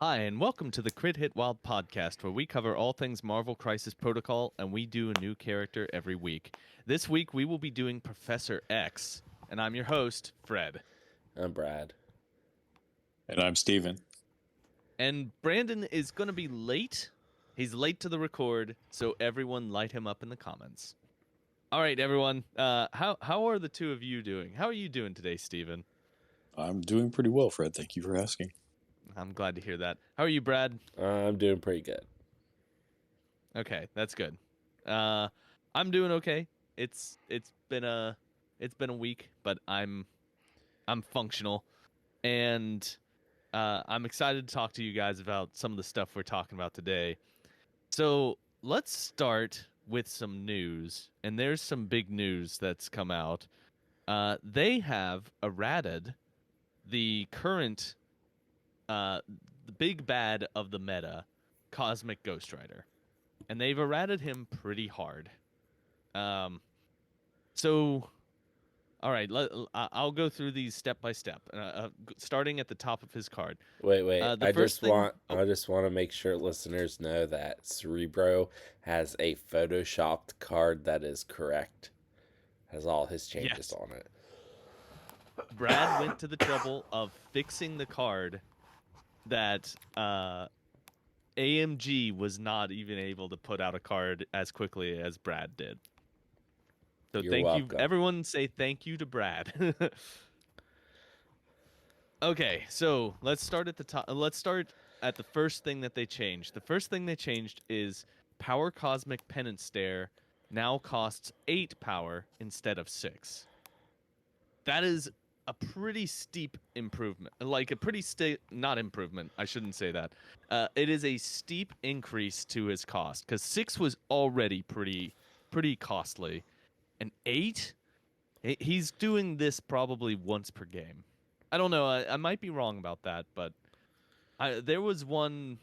Hi, and welcome to the Crit Hit Wild podcast, where we cover all things Marvel Crisis Protocol, and we do a new character every week. This week, we will be doing Professor X, and I'm your host, Fred. I'm Brad. And I'm Steven. And Brandon is going to be late. He's late to the record, so everyone light him up in the comments. All right, everyone. How are the two of you doing? How are you doing today, Steven? I'm doing pretty well, Fred. Thank you for asking. I'm glad to hear that. How are you, Brad? I'm doing pretty good. Okay, that's good. I'm doing okay. It's been a week, but I'm functional, and I'm excited to talk to you guys about some of the stuff we're talking about today. So let's start with some news, and there's some big news that's come out. They have errated the current, the big bad of the meta, Cosmic Ghost Rider, and they've errated him pretty hard. So, all right, I'll go through these step by step, starting at the top of his card. Wait. The first thing. I just want to make sure listeners know that Cerebro has a photoshopped card that is correct. Has all his changes on it. Brad went to the trouble of fixing the card that AMG was not even able to put out a card as quickly as Brad did. So You're welcome. you. Everyone say thank you to Brad. Okay, so let's start at the top. Let's start at the first thing that they changed. The first thing they changed is Power Cosmic Penance Stare now costs 8 power instead of 6. That is a pretty steep improvement. Like a pretty not improvement. I shouldn't say that. It is a steep increase to his cost because 6 was already pretty costly. And 8, he's doing this probably once per game. I don't know. I might be wrong about that, but there was one.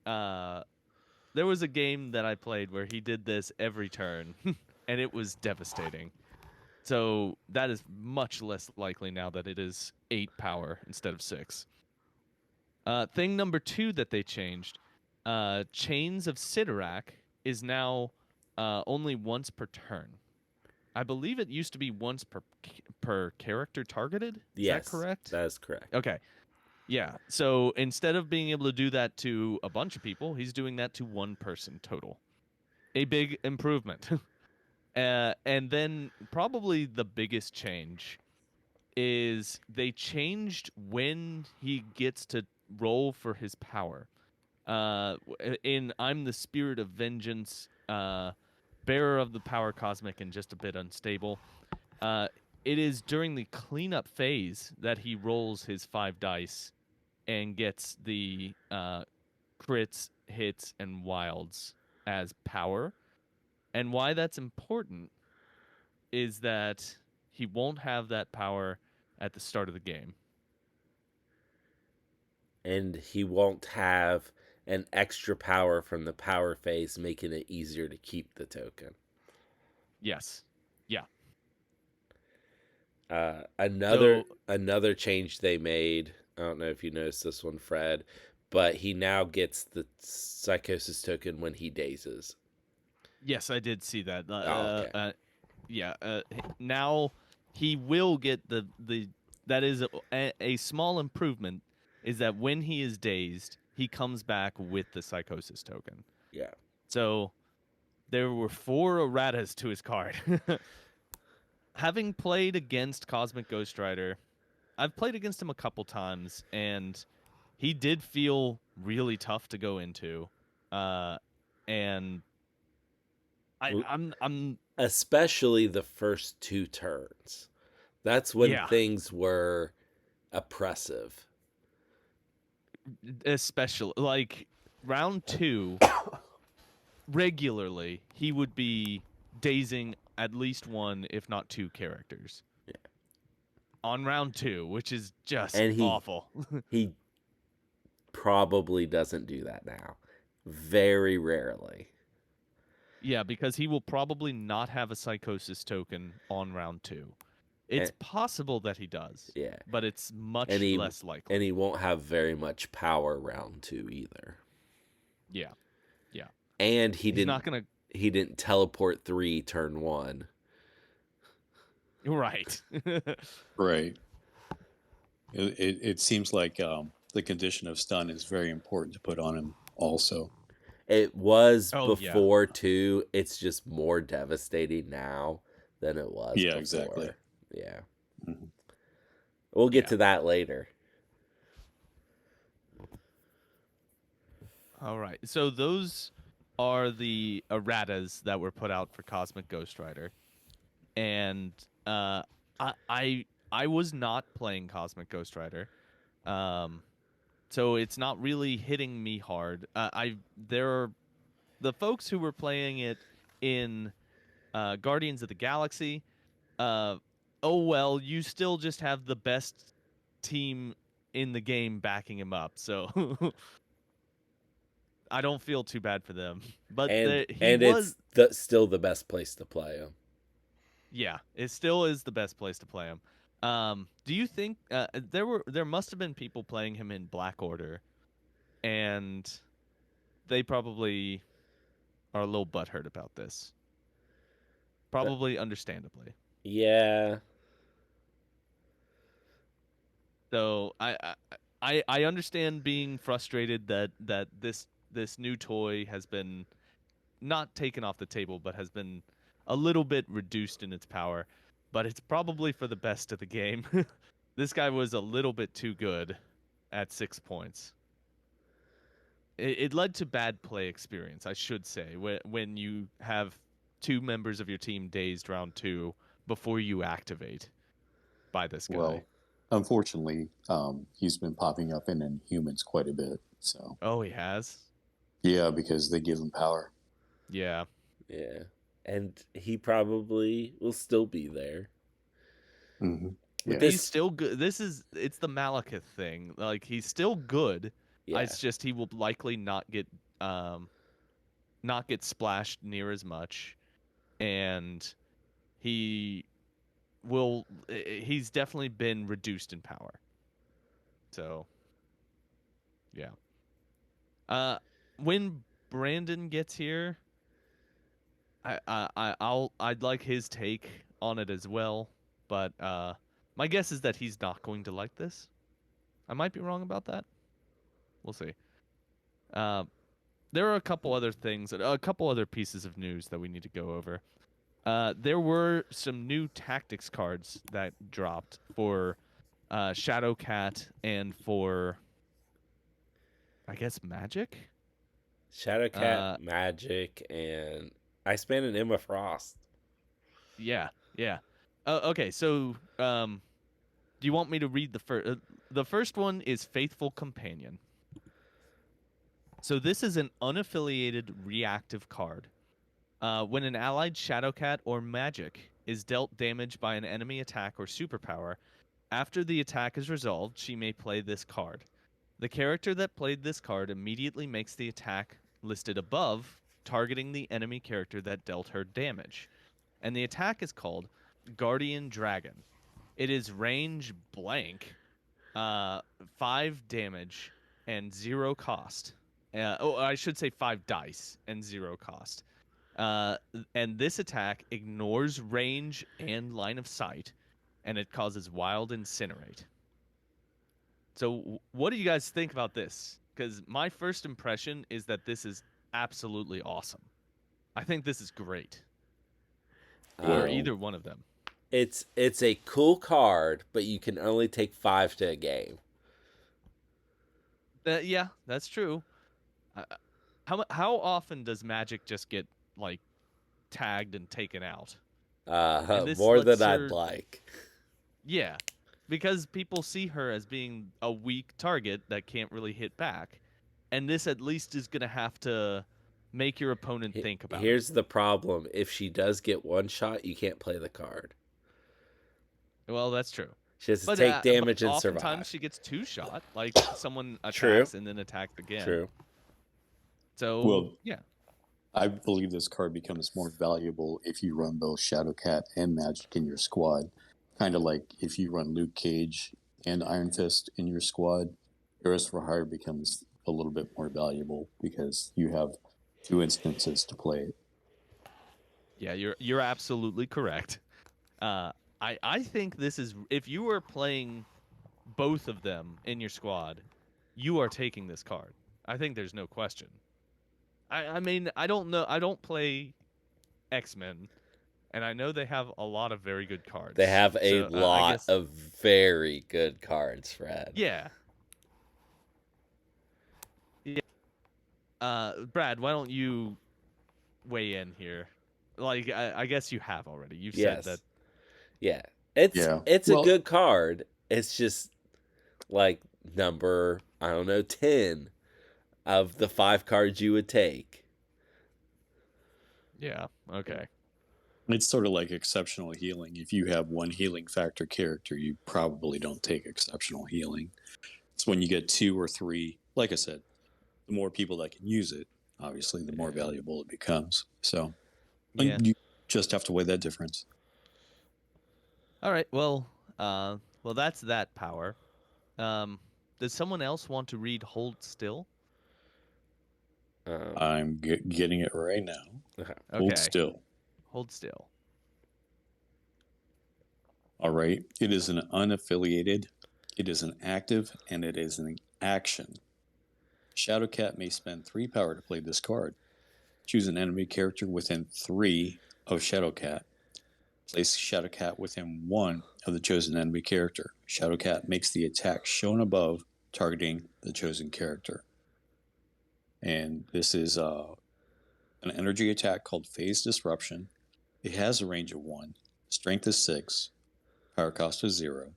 There was a game that I played where he did this every turn, and it was devastating. So that is much less likely now that it is 8 power instead of 6. Thing number 2 that they changed, Chains of Sidorak is now only once per turn. I believe it used to be once per character targeted. Is that correct? That is correct. Okay. Yeah. So instead of being able to do that to a bunch of people, he's doing that to one person total. A big improvement. And then probably the biggest change is they changed when he gets to roll for his power. In I'm the Spirit of Vengeance, bearer of the power cosmic and just a bit unstable. It is during the cleanup phase that he rolls his 5 dice and gets the crits, hits, and wilds as power. And why that's important is that he won't have that power at the start of the game. And he won't have an extra power from the power phase, making it easier to keep the token. Yes. Yeah. Another change they made, I don't know if you noticed this one, Fred, but he now gets the psychosis token when he dazes. Yes, I did see that. Okay. Now he will get the that is a small improvement, is that when he is dazed, he comes back with the psychosis token. Yeah. So there were 4 erratas to his card. Having played against Cosmic Ghost Rider, I've played against him a couple times, and he did feel really tough to go into. And I'm especially the first 2 turns. That's when things were oppressive. Especially like round 2, regularly he would be dazing at least 1, if not 2 characters. Yeah. On round 2, which is just awful. He probably doesn't do that now. Very rarely. Yeah, because he will probably not have a psychosis token on round 2. It's And, possible that he does, yeah, but it's and much he less likely. and he won't have very much power round 2 either. Yeah, yeah. And He's not gonna. he didn't teleport 3 turn 1. Right. Right. It seems like the condition of stun is very important to put on him also. It was Oh yeah. before too. It's just more devastating now than it was Yeah, exactly. before. Yeah. Mhm. We'll get Yeah. to that later. All right. So those are the erratas that were put out for Cosmic Ghost Rider, and I was not playing Cosmic Ghost Rider, um, so it's not really hitting me hard. I there are the folks who were playing it in Guardians of the Galaxy. Uh, oh well, you still just have the best team in the game backing him up, so I don't feel too bad for them. But he It's was, still the best place to play him. yeah, it still is the best place to play him. Do you think there must have been people playing him in Black Order, and they probably are a little butthurt about this, probably understandably. Yeah. So I understand being frustrated that this new toy has been not taken off the table, but has been a little bit reduced in its power. But it's probably for the best of the game. This guy was a little bit too good at 6 points. It led to bad play experience, I should say, when you have two members of your team dazed round 2 before you activate by this guy. Well, unfortunately, he's been popping up in Inhumans quite a bit. So Oh, he has? yeah, because they give him power. Yeah. Yeah. And he probably will still be there. Mm-hmm. With Yeah. He's this, still good. It's the Malekith thing. Like he's still good. yeah. It's just he will likely um not get splashed near as much, and he he's definitely been reduced in power. So, yeah. Uh when Brandon gets here, I'd like his take on it as well, but my guess is that he's not going to like this. I might be wrong about that. We'll see. Uh, there are a couple other things, a couple other pieces of news that we need to go over. There were some new tactics cards that dropped for Shadowcat and for, I guess, Magic. Shadowcat, Uh, Magic, and Iceman and Emma Frost. yeah, yeah. Okay, so do you want me to read the first? The first one is Faithful Companion. So this is an unaffiliated reactive card. When an allied Shadowcat or Magic is dealt damage by an enemy attack or superpower, after the attack is resolved, she may play this card. The character that played this card immediately makes the attack listed above, targeting the enemy character that dealt her damage. And the attack is called Guardian Dragon. It is range blank, 5 damage and 0 cost. I should say 5 dice and 0 cost. Uh, and this attack ignores range and line of sight, and it causes Wild Incinerate. So, what do you guys think about this? Because my first impression is that this is absolutely awesome. I think this is great for Well, either one of them. It's a cool card, but you can only take 5 to a game. Yeah, that's true. Uh, how often does Magic just get like tagged and taken out? And this More lets than I'd her, like. yeah, because people see her as being a weak target that can't really hit back, and this at least is gonna have to make your opponent think about it. Here's the problem: if she does get one shot, you can't play the card. Well, that's true. She has to take But damage and oftentimes survive. she gets 2 shot, like someone True. attacks and then attacks again. True. So well, yeah, I believe this card becomes more valuable if you run both Shadowcat and Magic in your squad. kind of like if you run Luke Cage and Iron Fist in your squad, Heroes for Hire becomes a little bit more valuable because you have two instances to play it. Yeah, you're absolutely correct. Uh, I think this is if you were playing both of them in your squad, you are taking this card. I think there's no question. I mean, I don't know. I don't play X-Men, and I know they have a lot of very good They cards. have a So I lot guess, of very good cards, Fred. yeah, yeah. Brad, why don't you weigh in here? Like, I guess you have already. You've said that. Yes. Yeah. It's Yeah. it's a Well, good card. It's just like number, I don't know, 10 of the 5 cards you would take. Yeah. Okay. it's sort of like exceptional healing. If you have one healing factor character, you probably don't take exceptional healing. It's when you get two or three, like I said, the more people that can use it, obviously, the more valuable it becomes. So Yeah. you just have to weigh that difference. All right. Well, that's that power. Um, does someone else want to read Hold Still? Um, I'm getting it right now. okay. Hold Okay. still. Hold Still. All right. It is an unaffiliated, it is an active, and it is an action. Shadowcat may spend 3 power to play this card. Choose an enemy character within 3 of Shadowcat. Place Shadowcat within 1 of the chosen enemy character. Shadowcat makes the attack shown above, targeting the chosen character. And this is an energy attack called Phase Disruption. It has a range of 1, strength is 6, power cost is 0.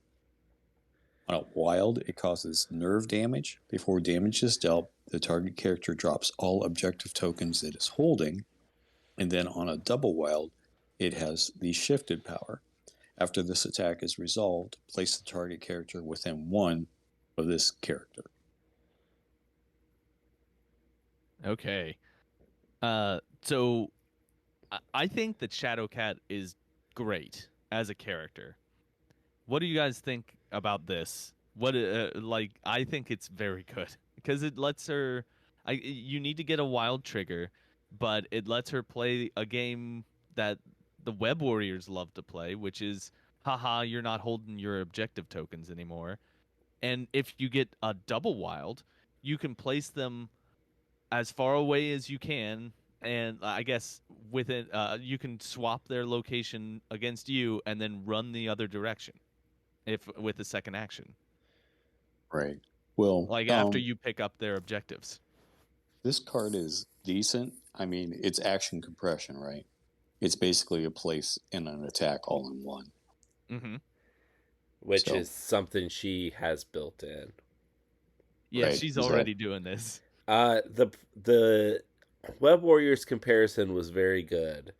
On a wild, it causes nerve damage. Before damage is dealt, the target character drops all objective tokens it is holding. And then on a double wild, it has the shifted power. After this attack is resolved, place the target character within 1 of this character. Okay. So I think that Shadowcat is great as a character. What do you guys think about this? What like I think it's very good because it lets her. You need to get a wild trigger, but it lets her play a game that the Web Warriors love to play, which is haha, you're not holding your objective tokens anymore. And if you get a double wild, you can place them as far away as you can, and I guess within you can swap their location against you and then run the other direction if with the second action, Right. Well, like after you pick up their objectives. this card is decent. I mean, it's action compression, right? It's basically a place and an attack all in one. Mm-hmm. Which So, is something she has built in. Yeah, right. she's Is that already doing this. The Web Warriors comparison was very good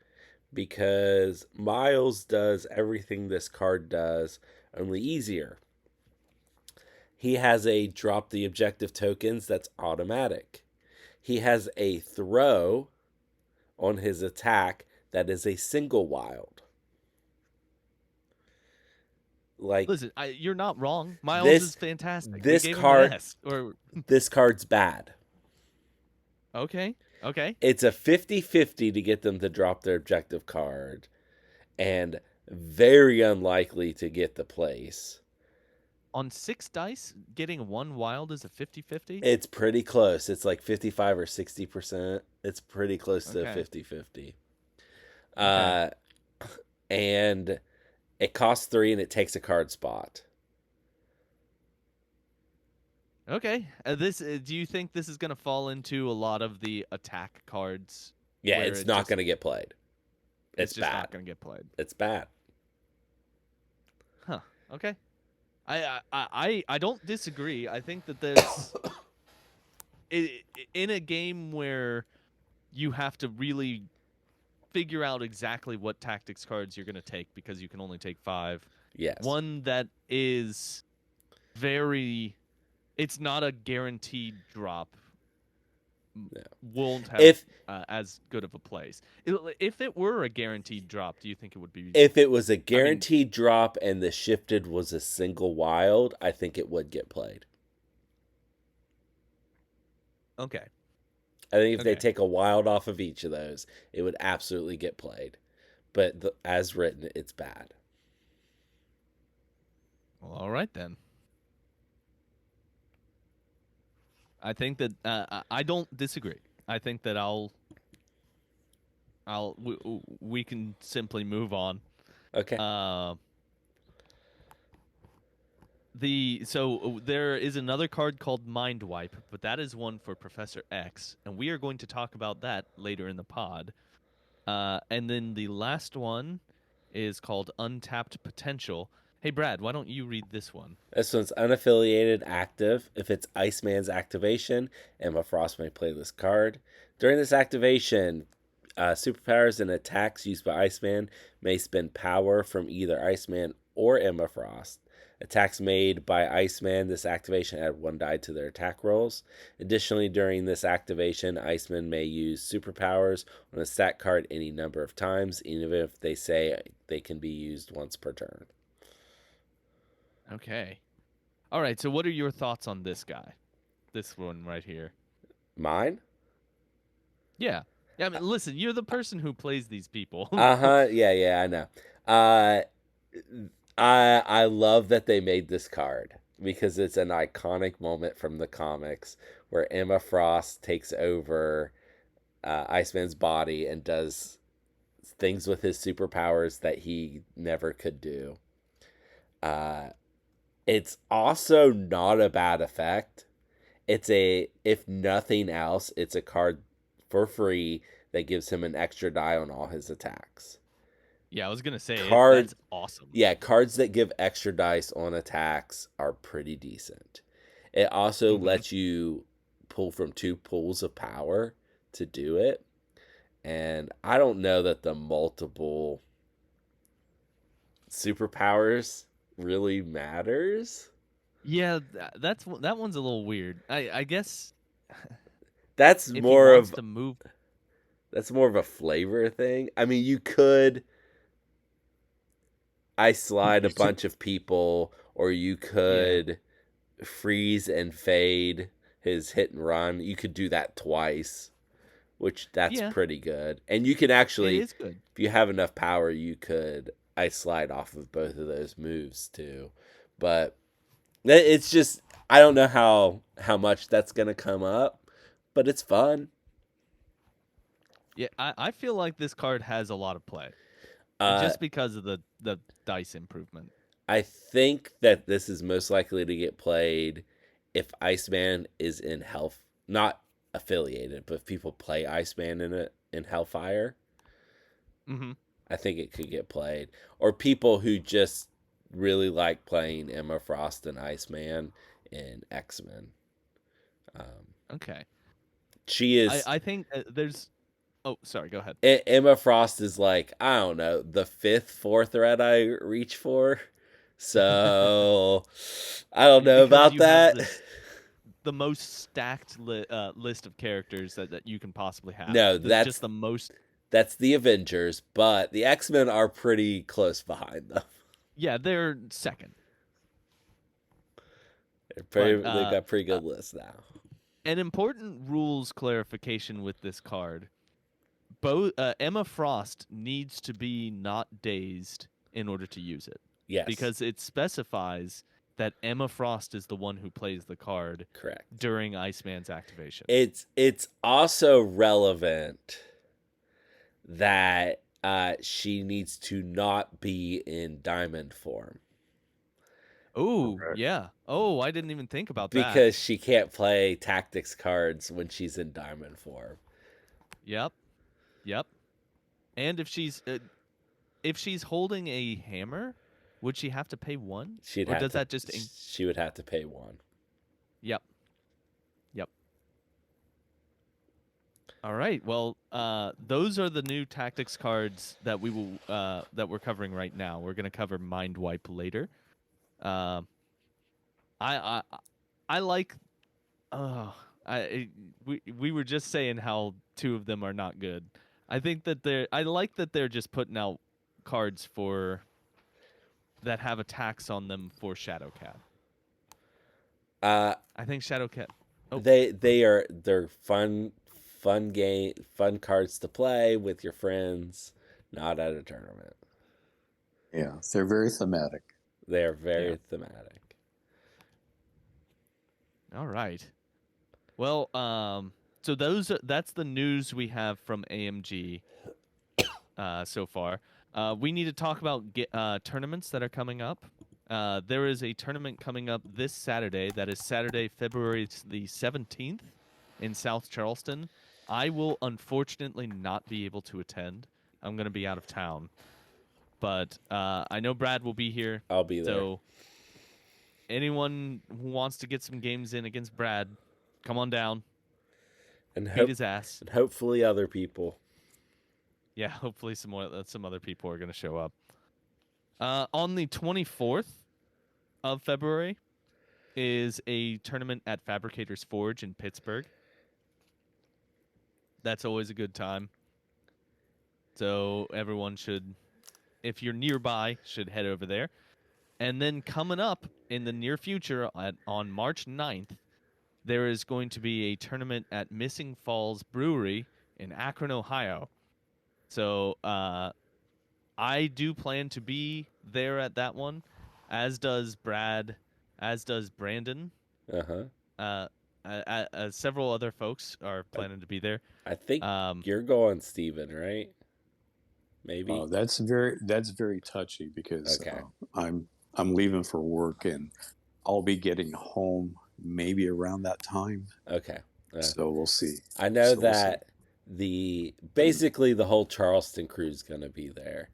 because Miles does everything this card does, only easier. He has a drop the objective tokens that's automatic. He has a throw on his attack that is a single wild. Like Listen, you're not wrong. Miles this is fantastic. We this gave him an card S. Or this card's bad. okay, okay. It's a 50-50 to get them to drop their objective card and very unlikely to get the place. On 6 dice, getting one wild is a 50-50? It's pretty close. It's like 55 or 60%. It's pretty close to Okay. 50-50. Okay. And it costs 3 and it takes a card spot. Okay. This do you think this is going to fall into a lot of the attack cards? Yeah, where it's not going to get played. It's just bad. not going to get played. It's bad. Huh. Okay. I don't disagree. I think that there's in a game where you have to really figure out exactly what tactics cards you're going to take because you can only take 5. Yes. One that is very it's not a guaranteed drop. No. won't have If as good of a place. If it were a guaranteed drop, do you think it would be? if it was a I mean, guaranteed drop and the shifted was a single wild, I think it would get played. okay, I think if they okay. take a wild off of each of those, it would absolutely get played. But as written, it's bad. Well, all right then. I think that I don't disagree. I think that we can simply move on. Okay. Uh, there is another card called Mind Wipe, but that is one for Professor X, and we are going to talk about that later in the pod. And then the last one is called Untapped Potential. Hey Brad, why don't you read this one? This one's unaffiliated active. If it's Iceman's activation, Emma Frost may play this card. During this activation, superpowers and attacks used by Iceman may spend power from either Iceman or Emma Frost. Attacks made by Iceman, this activation add 1 die to their attack rolls. Additionally, during this activation, Iceman may use superpowers on a stat card any number of times, even if they say they can be used once per turn. Okay. All right. So, what are your thoughts on this guy? This one right here. Mine? Yeah. Yeah. I mean, listen, you're the person who plays these people. Uh-huh. Yeah, I know. Uh I love that they made this card because it's an iconic moment from the comics where Emma Frost takes over Iceman's body and does things with his superpowers that he never could do. Uh it's also not a bad effect. It's a, if nothing else, it's a card for free that gives him an extra die on all his attacks. Yeah, I was gonna say it. Card, That's awesome. yeah, cards that give extra dice on attacks are pretty decent. It also Mm-hmm. lets you pull from 2 pools of power to do it. And I don't know that the multiple superpowers really matters. Yeah, that one's a little weird. I guess That's if he more wants of to move, that's more of a flavor thing. I mean, you could ice slide a bunch of people, or you yeah, could freeze and fade his hit and run. You could do that twice, which that's yeah, pretty good. And you can it actually, is good. if you have enough power, you could ice slide off of both of those moves too. But it's just, I don't know how much that's gonna come up, but it's fun. Yeah, I feel like this card has a lot of play, Uh, just because of the dice improvement. I think that this is most likely to get played if Iceman is in Hell, not affiliated, but if people play Iceman in Hellfire, Mm-hmm. I think it could get played. Or people who just really like playing Emma Frost and Iceman in X-Men. Um, Okay. she I is I think there's. Oh, sorry. Go ahead. Emma Frost is like, I don't know, the 4th thread I reach for. So I don't know Because about you have that. the most stacked list of characters that you can possibly have. No, Just the most. that's the Avengers, but the X-Men are pretty close behind them. Yeah, they're second. But They've got pretty uh, good lists now. an important rules clarification with this card. Both Emma Frost needs to be not dazed in order to use it Yes, because it specifies that Emma Frost is the one who plays the card correct. during Iceman's activation. It's also relevant that she needs to not be in diamond form Oh, yeah. Oh, I didn't even think about that. because she can't play tactics cards when she's in diamond form. Yep. Yep. And if she's holding a hammer, would she have to pay 1? She'd Or have does to. that just She would have to pay 1. Yep. Yep. All right. Well, those are the new tactics cards that that we're covering right now. We're gonna cover Mind Wipe later. Um, I I I like. Uh, We were just saying how two of them are not good. I think that I like that they're just putting out cards for that have attacks on them for Shadowcat. Uh, I think Shadowcat. Oh, they're fun cards to play with your friends, not at a tournament. Yeah, they're very thematic. They are very Yeah. thematic. All right. Well, so that's the news we have from AMG so far. We need to talk about tournaments that are coming up. There is a tournament coming up this Saturday. That is Saturday, February the 17th in South Charleston. I will unfortunately not be able to attend. I'm going to be out of town. But I know Brad will be here. I'll be there. So anyone who wants to get some games in against Brad, come on down. And Beat his ass. and hopefully other people. Yeah, hopefully some other people are going to show up. On the 24th of February is a tournament at Fabricators Forge in Pittsburgh. That's always a good time. So everyone should, if you're nearby, should head over there. And then coming up in the near future on March 9th, there is going to be a tournament at Missing Falls Brewery in Akron, Ohio. So I do plan to be there at that one, as does Brad, as does Brandon. Several other folks are planning to be there. I think you're going, Steven, right? Maybe. That's very touchy because Okay. I'm leaving for work and I'll be getting home maybe around that time. Okay. So we'll see. I know So that basically the whole Charleston crew is going to be there.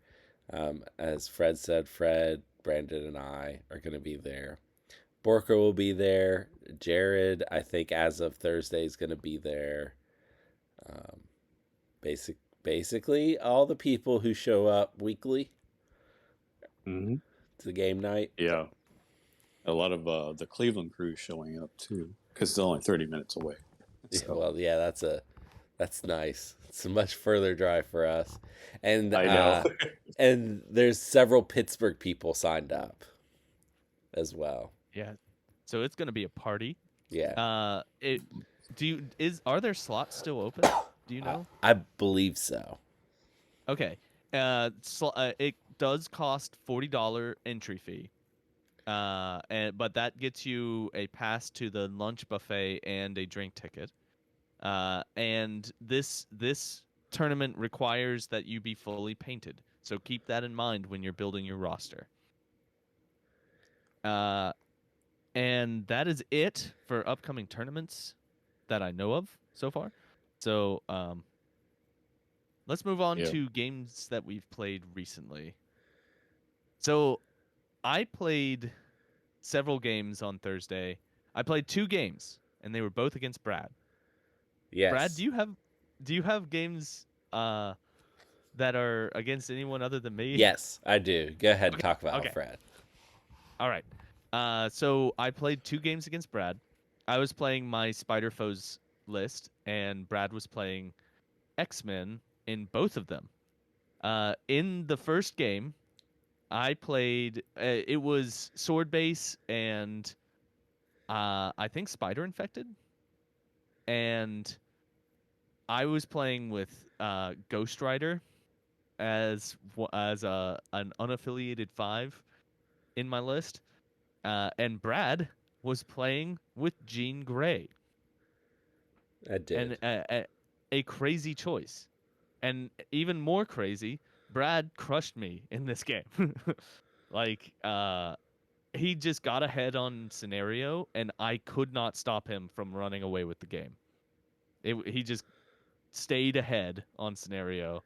As Fred said, Fred, Brandon, and I are going to be there. Borker will be there. Jared, I think as of Thursday, is going to be there. Basically, all the people who show up weekly Mm-hmm. to game night. Yeah. A lot of the Cleveland crew showing up too because it's only 30 minutes away. So. Yeah, well, yeah, that's nice. It's a much further drive for us. And I know. And there's several Pittsburgh people signed up as well. Yeah. So it's going to be a party. Yeah. Are there slots still open? Do you know? I believe so. Okay. It does cost $40 entry fee. But that gets you a pass to the lunch buffet and a drink ticket. And this tournament requires that you be fully painted. So keep that in mind when you're building your roster. And that is it for upcoming tournaments that I know of so far. So let's move on to games that we've played recently. So I played several games on Thursday. I played 2 games, and they were both against Brad. Yes. Brad, do you have games that are against anyone other than me? Yes, I do. Go ahead and talk about Fred. All right. So I played 2 games against Brad. I was playing my Spider Foes list, and Brad was playing X-Men in both of them. In the first game, I played. It was Sword Base and I think Spider Infected, and I was playing with Ghost Rider as an unaffiliated 5 in my list, and Brad was playing with Jean Grey. I did. And a crazy choice, and even more crazy, Brad crushed me in this game. Like, he just got ahead on scenario, and I could not stop him from running away with the game. He just stayed ahead on scenario,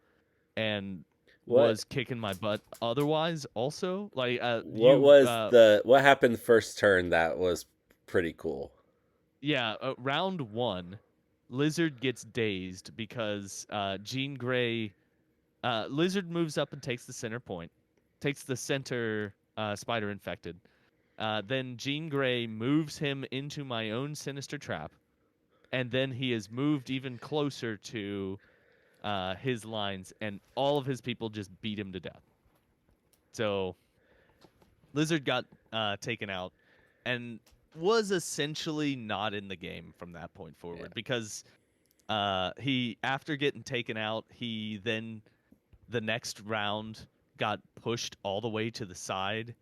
and was kicking my butt. Otherwise, also, like, what happened first turn that was pretty cool? Yeah, round 1, Lizard gets dazed because Jean Grey. Lizard moves up and takes the center point, takes the center Spider Infected. Then Jean Grey moves him into my own Sinister Trap, and then he has moved even closer to his lines, and all of his people just beat him to death. So Lizard got taken out and was essentially not in the game from that point forward because he, after getting taken out, he then the next round got pushed all the way to the side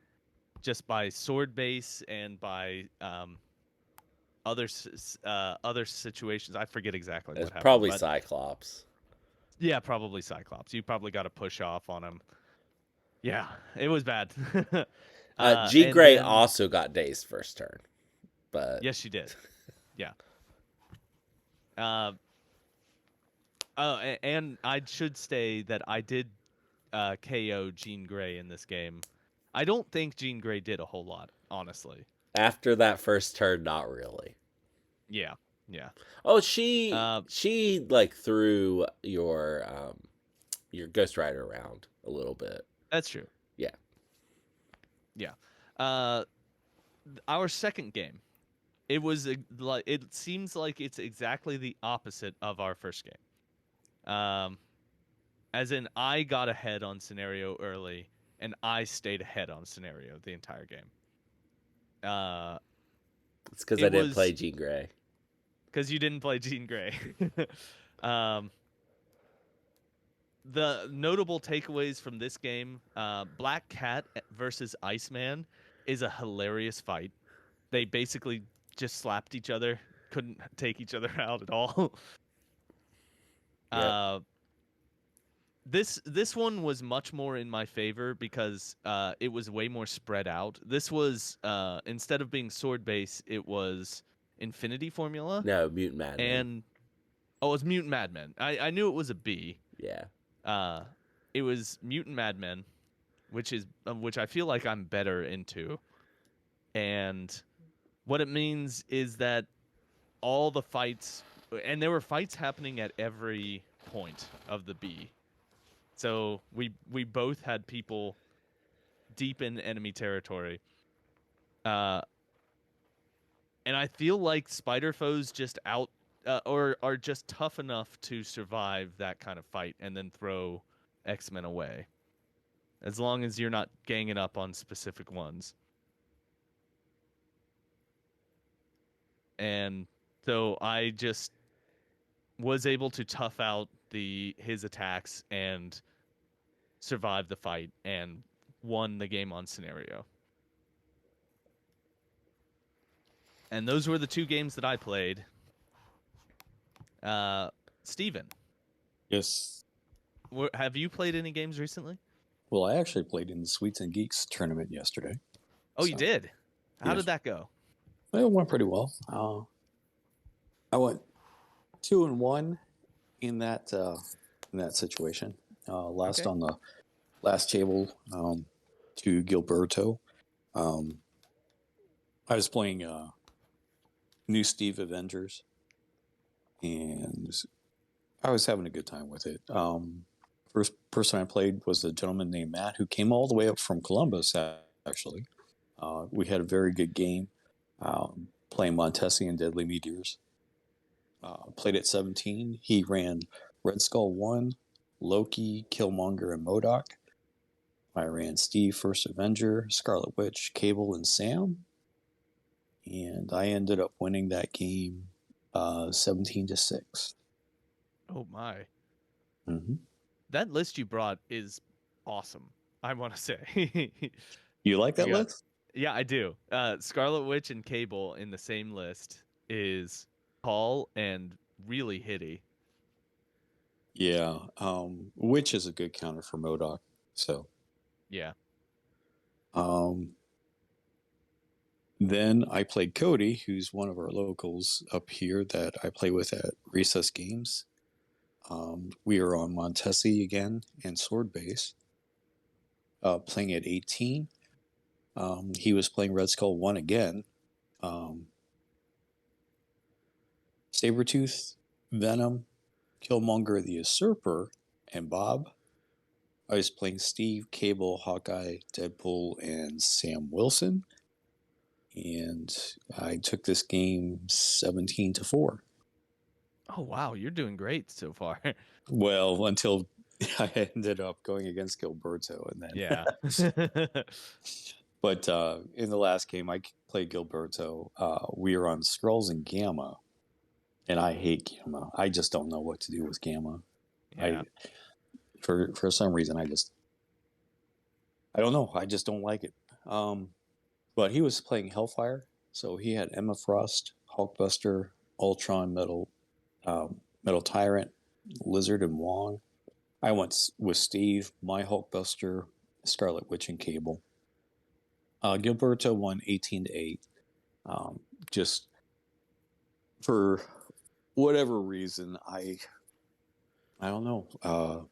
just by sword base and by other situations. I forget exactly It's what happened, probably but Cyclops. yeah, probably Cyclops. You probably got to push off on him. Yeah, it was bad. Jean And Grey then also got dazed first turn, but yes, she did. Yeah. Uh, oh, and I should say that I did KO Jean Grey in this game. I don't think Jean Grey did a whole lot, honestly. after that first turn, not really. Yeah, yeah. Oh, Uh, she like threw your Ghost Rider around a little bit. that's true. Yeah. Yeah. Uh, our second game, like it seems like it's exactly the opposite of our first game. As in, I got ahead on scenario early, and I stayed ahead on scenario the entire game. It's because I It didn't play was Jean Grey. because you didn't play Jean Grey. um, the notable takeaways from this game: Black Cat versus Iceman is a hilarious fight. They basically just slapped each other, couldn't take each other out at all. Yep. This one was much more in my favor because it was way more spread out. This was instead of being sword base, it was Infinity Formula, No, Mutant Madman. and oh, it was Mutant Madmen. I knew it was a B. Yeah. It was Mutant Madmen, which I feel like I'm better into, and what it means is that all the fights, and there were fights happening at every point of the B. So we both had people deep in enemy territory. And I feel like spider foes just or are just tough enough to survive that kind of fight and then throw X-Men away. As long as you're not ganging up on specific ones. And so I just was able to tough out his attacks and survive the fight and won the game on scenario. And those were the two games that I played. Steven, Yes. have you played any games recently? Well, I actually played in the Sweets and Geeks tournament yesterday. Oh, you did? How yes. did that go? Well, it went pretty well. I went 2-1 in that situation. Lost Okay. on the last table to Gilberto. I was playing New Steve Avengers, and I was having a good time with it. First person I played was a gentleman named Matt, who came all the way up from Columbus, actually. We had a very good game playing Montesi and Deadly Meteors. Played at 17. He ran Red Skull 1, Loki, Killmonger, and MODOK. I ran Steve, First Avenger, Scarlet Witch, Cable, and Sam. And I ended up winning that game 17-6. Oh, my. Mm-hmm. That list you brought is awesome, I want to say. You like that Yeah. list? Yeah, I do. Scarlet Witch and Cable in the same list is tall and really hitty. Yeah. Witch is a good counter for MODOK. So. Yeah. Then I played Cody, who's one of our locals up here that I play with at Recess Games. We are on Montesi again and Sword Base, playing at 18. He was playing Red Skull 1 again. Sabretooth, Venom, Killmonger the Usurper, and Bob. I was playing Steve, Cable, Hawkeye, Deadpool, and Sam Wilson. And I took this game 17-4. Oh wow, you're doing great so far. Well, until I ended up going against Gilberto, and then. Yeah. But in the last game, I played Gilberto. We were on Skrulls and Gamma, and I hate Gamma. I just don't know what to do with Gamma. Yeah. For some reason, I don't know. I just don't like it. But he was playing Hellfire, so he had Emma Frost, Hulkbuster, Ultron, Metal Tyrant, Lizard, and Wong. I went with Steve, my Hulkbuster, Scarlet Witch, and Cable. Gilberto won 18-8. Just for whatever reason, I don't know.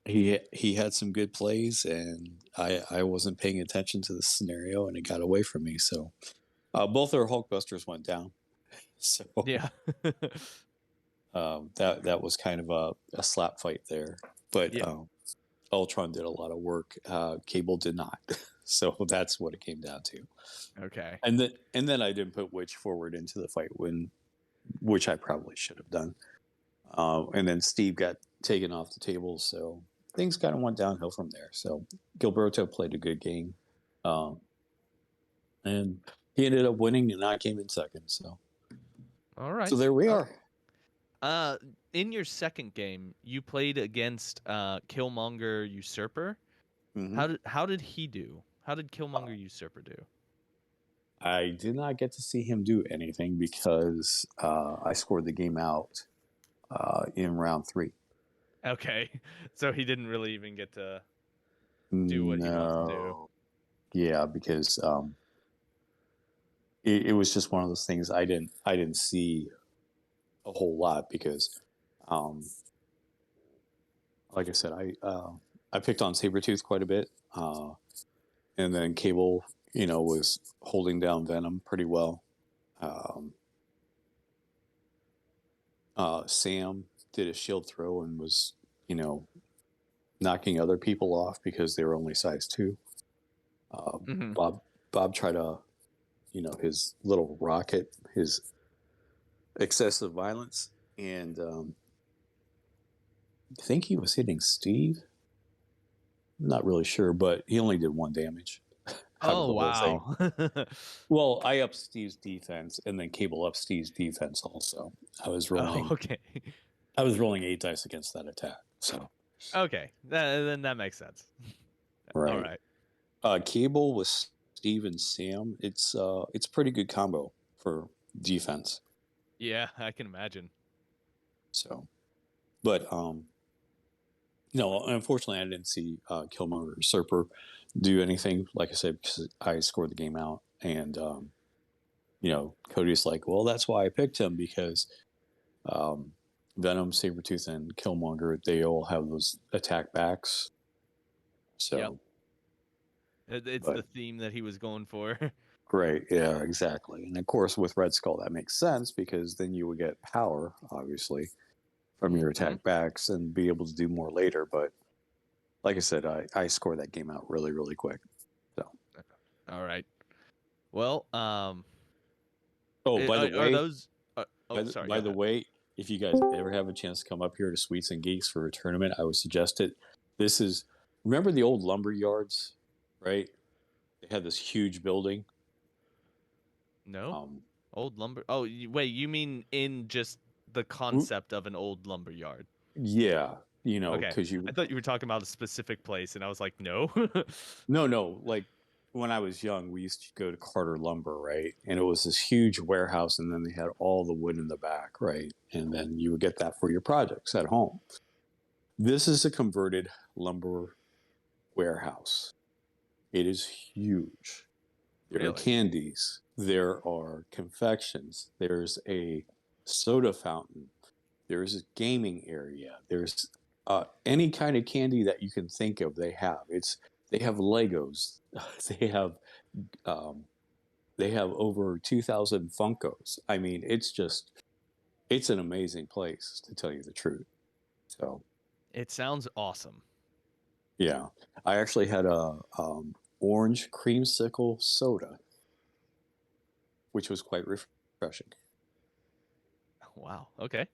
He had some good plays, and I wasn't paying attention to the scenario, and it got away from me. So both our Hulkbusters went down. So Yeah. that was kind of a slap fight there. But Yeah. Ultron did a lot of work. Cable did not. So that's what it came down to. Okay. And then I didn't put Witch forward into the fight, which I probably should have done. And then Steve got taken off the table, so things kind of went downhill from there. So Gilberto played a good game, and he ended up winning, and I came in second. So All right. so there we are. In your second game, you played against Killmonger Usurper. Mm-hmm. How did he do? How did Killmonger Usurper do? I did not get to see him do anything because I scored the game out in round 3. Okay. So he didn't really even get to do what he wanted to do. No, yeah, because it was just one of those things I didn't see a whole lot because, like I said, I picked on Sabretooth quite a bit, and then Cable, was holding down Venom pretty well. Sam did a shield throw and was, knocking other people off because they were only size 2. Mhm. Bob tried to, his little rocket, his excessive violence, and I think he was hitting Steve. I'm not really sure, but he only did 1 damage out of Oh the whole thing. wow. Well, I upped Steve's defense, and then Cable upped Steve's defense also. I was Oh, rolling okay. 8 dice against that attack. So Okay. Then that makes sense. All right. right. Cable with Steve and Sam, it's pretty good combo for defense. Yeah, I can imagine. So, but no, unfortunately, I didn't see Killmonger or Usurper do anything. Like I said, because I scored the game out, and Cody's like, well, that's why I picked him because Venom, Sabretooth, and Killmonger, they all have those attack backs. So, Yep. It's the theme that he was going for. great, yeah, exactly. And of course, with Red Skull, that makes sense because then you would get power, obviously, from your attack backs and be able to do more later. But like I said, I scored that game out really, really quick. So, All right. Well, oh, by the are way, those? Sorry. by Go the ahead. way, if you guys ever have a chance to come up here to Sweets and Geeks for a tournament, I would suggest it. This is, remember the old lumber yards, right? They had this huge building. No. Old lumber. Oh, wait. You mean in just the concept of an old lumber yard? Yeah, Okay. because I thought you were talking about a specific place, and I was like, no. no, like when I was young, we used to go to Carter Lumber, right? And it was this huge warehouse, and then they had all the wood in the back, right? And then you would get that for your projects at home. This is a converted lumber warehouse. It is huge. There are Really? candies. There are confections. There's a soda fountain. There's a gaming area. There's any kind of candy that you can think of. They have. They have Legos. they have they have over 2,000 Funkos. I mean, it's an amazing place to tell you the truth. So It sounds awesome. yeah, I actually had a orange creamsicle soda, which was quite refreshing. Wow. Okay.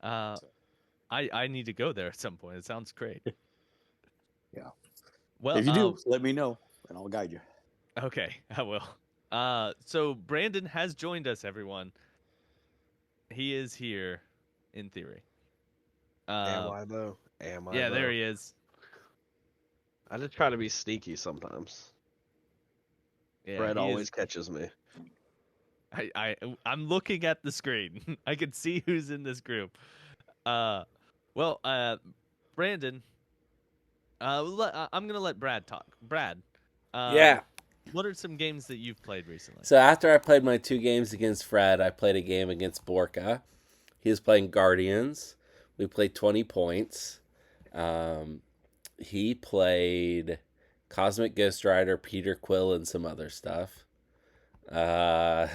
Uh, I need to go there at some point. It sounds great. Yeah. Well, If you do, let me know, and I'll guide you. okay, I will. So Brandon has joined us, everyone. He is here, in theory. Am Uh, I though? Am I yeah, there though? he is. I just try to be sneaky sometimes. Yeah, Fred he always is. catches me. I'm looking at the screen. I can see who's in this group. Uh, well, Brandon. I'm gonna let Brad talk. Brad, Yeah. what are some games that you've played recently? So after I played my 2 games against Fred, I played a game against Borka. He was playing Guardians. We played 20 points. Um, he played Cosmic Ghost Rider, Peter Quill, and some other stuff. Uh,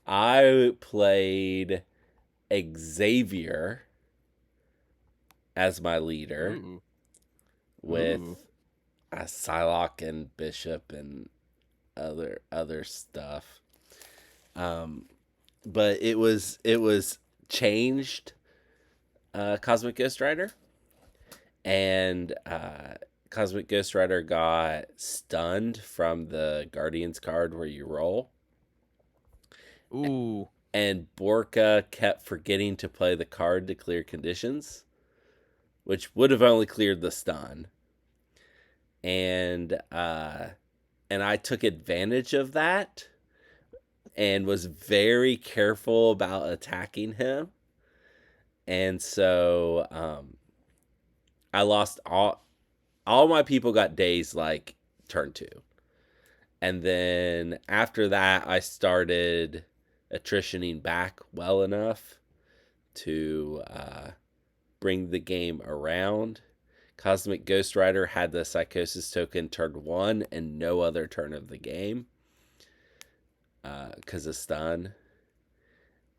I played Xavier as my leader Ooh. with Ooh. Psylocke and Bishop and other stuff. Um, but it was changed Cosmic Ghost Rider, and Cosmic Ghost Rider got stunned from the Guardians card where you roll, Ooh. and Borka kept forgetting to play the card to clear conditions, which would have only cleared the stun. And I took advantage of that and was very careful about attacking him. And so I lost all my people got dazed like turn 2. And then after that I started attritioning back well enough to bring the game around. Cosmic Ghost Rider had the Psychosis token turn 1 and no other turn of the game because of stun.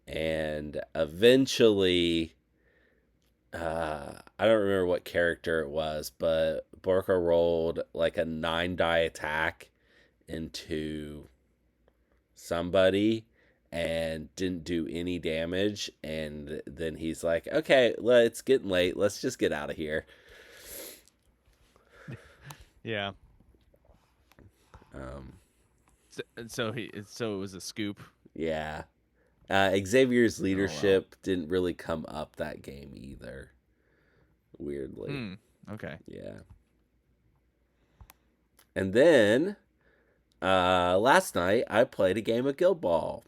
And eventually, I don't remember what character it was, but Borka rolled like a 9-die attack into somebody and didn't do any damage. And then he's like, okay, it's getting late. Let's just get out of here. Yeah. Um, So it was a scoop. yeah. Xavier's Oh, wow. leadership didn't really come up that game either. Weirdly. Okay. Yeah. And then last night I played a game of Guild Ball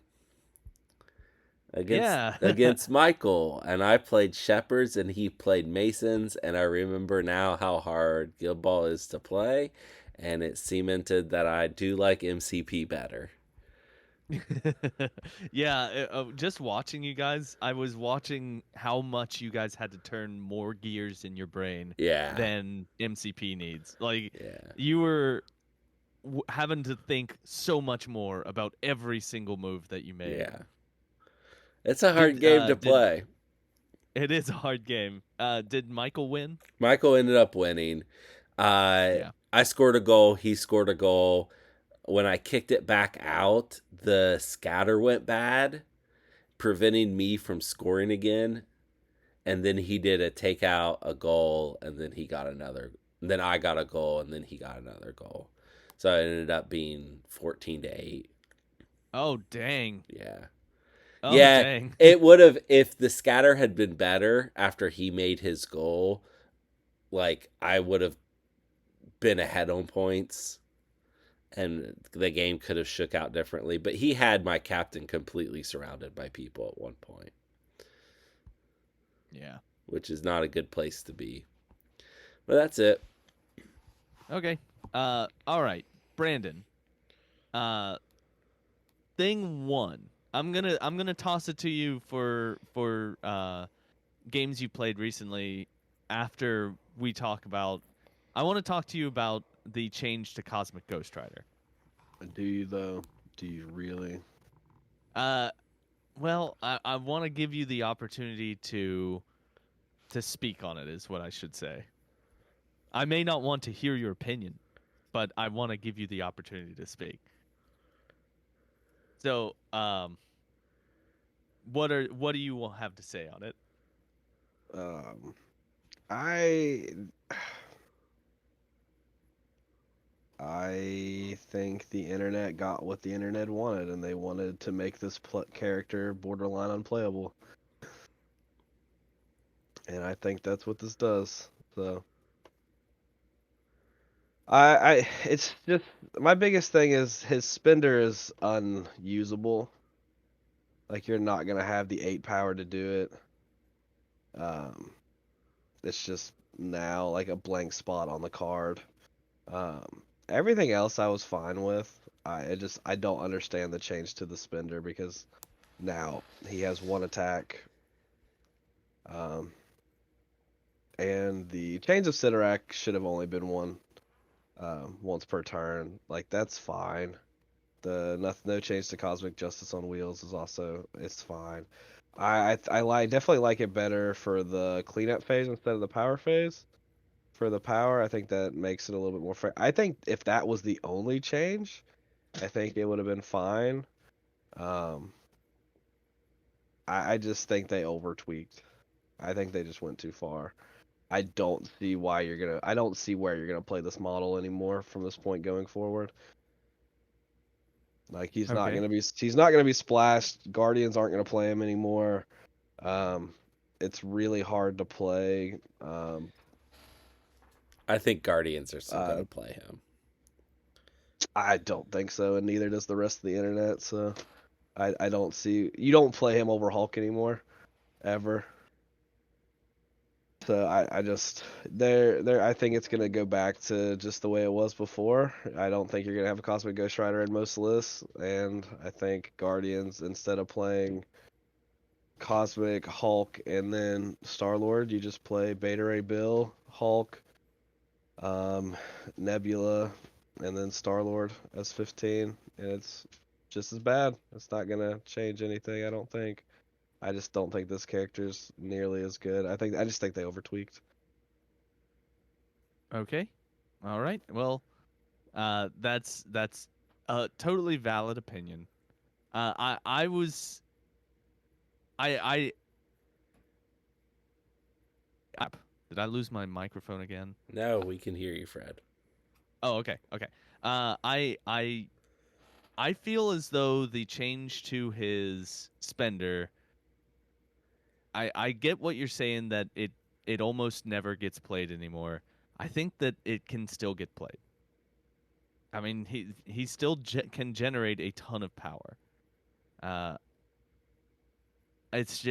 Yeah. against Michael, and I played Shepherds and he played Masons, and I remember now how hard Guild Ball is to play, and it cemented that I do like MCP better. Yeah, just watching you guys, I was watching how much you guys had to turn more gears in your brain Yeah. than MCP needs. Like, Yeah. you were having to think so much more about every single move that you made. Yeah. It's a hard game to play. It is a hard game. Did Michael win? Michael ended up winning. Yeah. I scored a goal. He scored a goal. When I kicked it back out, the scatter went bad, preventing me from scoring again. And then he did a takeout, a goal, and then he got another. Then I got a goal, and then he got another goal. So it ended up being 14-8. Oh, dang. Yeah. Oh, yeah, dang. It would have, if the scatter had been better after he made his goal, like I would have been ahead on points and the game could have shook out differently. But he had my captain completely surrounded by people at one point. Yeah. Which is not a good place to be. But that's it. Okay. All right. Brandon. Thing 1. I'm gonna toss it to you for games you played recently after we talk about I want to talk to you about the change to Cosmic Ghost Rider. Do you though? Do you really? Well, I want to give you the opportunity to speak on it is what I should say. I may not want to hear your opinion, but I want to give you the opportunity to speak. So, what do you have to say on it? I I think the internet got what the internet wanted, and they wanted to make this character borderline unplayable. And I think that's what this does. So it's just my biggest thing is his spender is unusable. Like you're not gonna have the 8 power to do it. It's just now like a blank spot on the card. Everything else I was fine with. I don't understand the change to the spender because now he has 1 attack. And the change of Sidorak should have only been one, once per turn. Like that's fine. No change to Cosmic Justice on Wheels is also it's fine. Definitely like it better for the cleanup phase instead of the power phase. For the power, I think that makes it a little bit more fair. I think if that was the only change, I think it would have been fine. Um, I just think they over tweaked. I think they just went too far. I don't see why you're gonna. I don't see where you're gonna play this model anymore from this point going forward. Like Okay. he's not gonna be splashed. Guardians aren't gonna play him anymore. Um, it's really hard to play. I think Guardians are still Uh, going to play him. I don't think so, and neither does the rest of the internet. So I don't see you don't play him over Hulk anymore, ever. So I just there I think it's gonna go back to just the way it was before. I don't think you're gonna have a Cosmic Ghost Rider in most lists, and I think Guardians instead of playing Cosmic, Hulk, and then Star Lord, you just play Beta Ray Bill, Hulk, um, Nebula, and then Star Lord as 15, and it's just as bad. It's not gonna change anything, I don't think. I just don't think this character's nearly as good. I just think they overtweaked. Okay. All right. Well, that's a totally valid opinion. I was I app. Did I lose my microphone again? No, we can hear you, Fred. Oh, okay, okay. I feel as though the change to his spender. I get what you're saying that it almost never gets played anymore. I think that it can still get played. I mean, he still can generate a ton of power. Uh, it's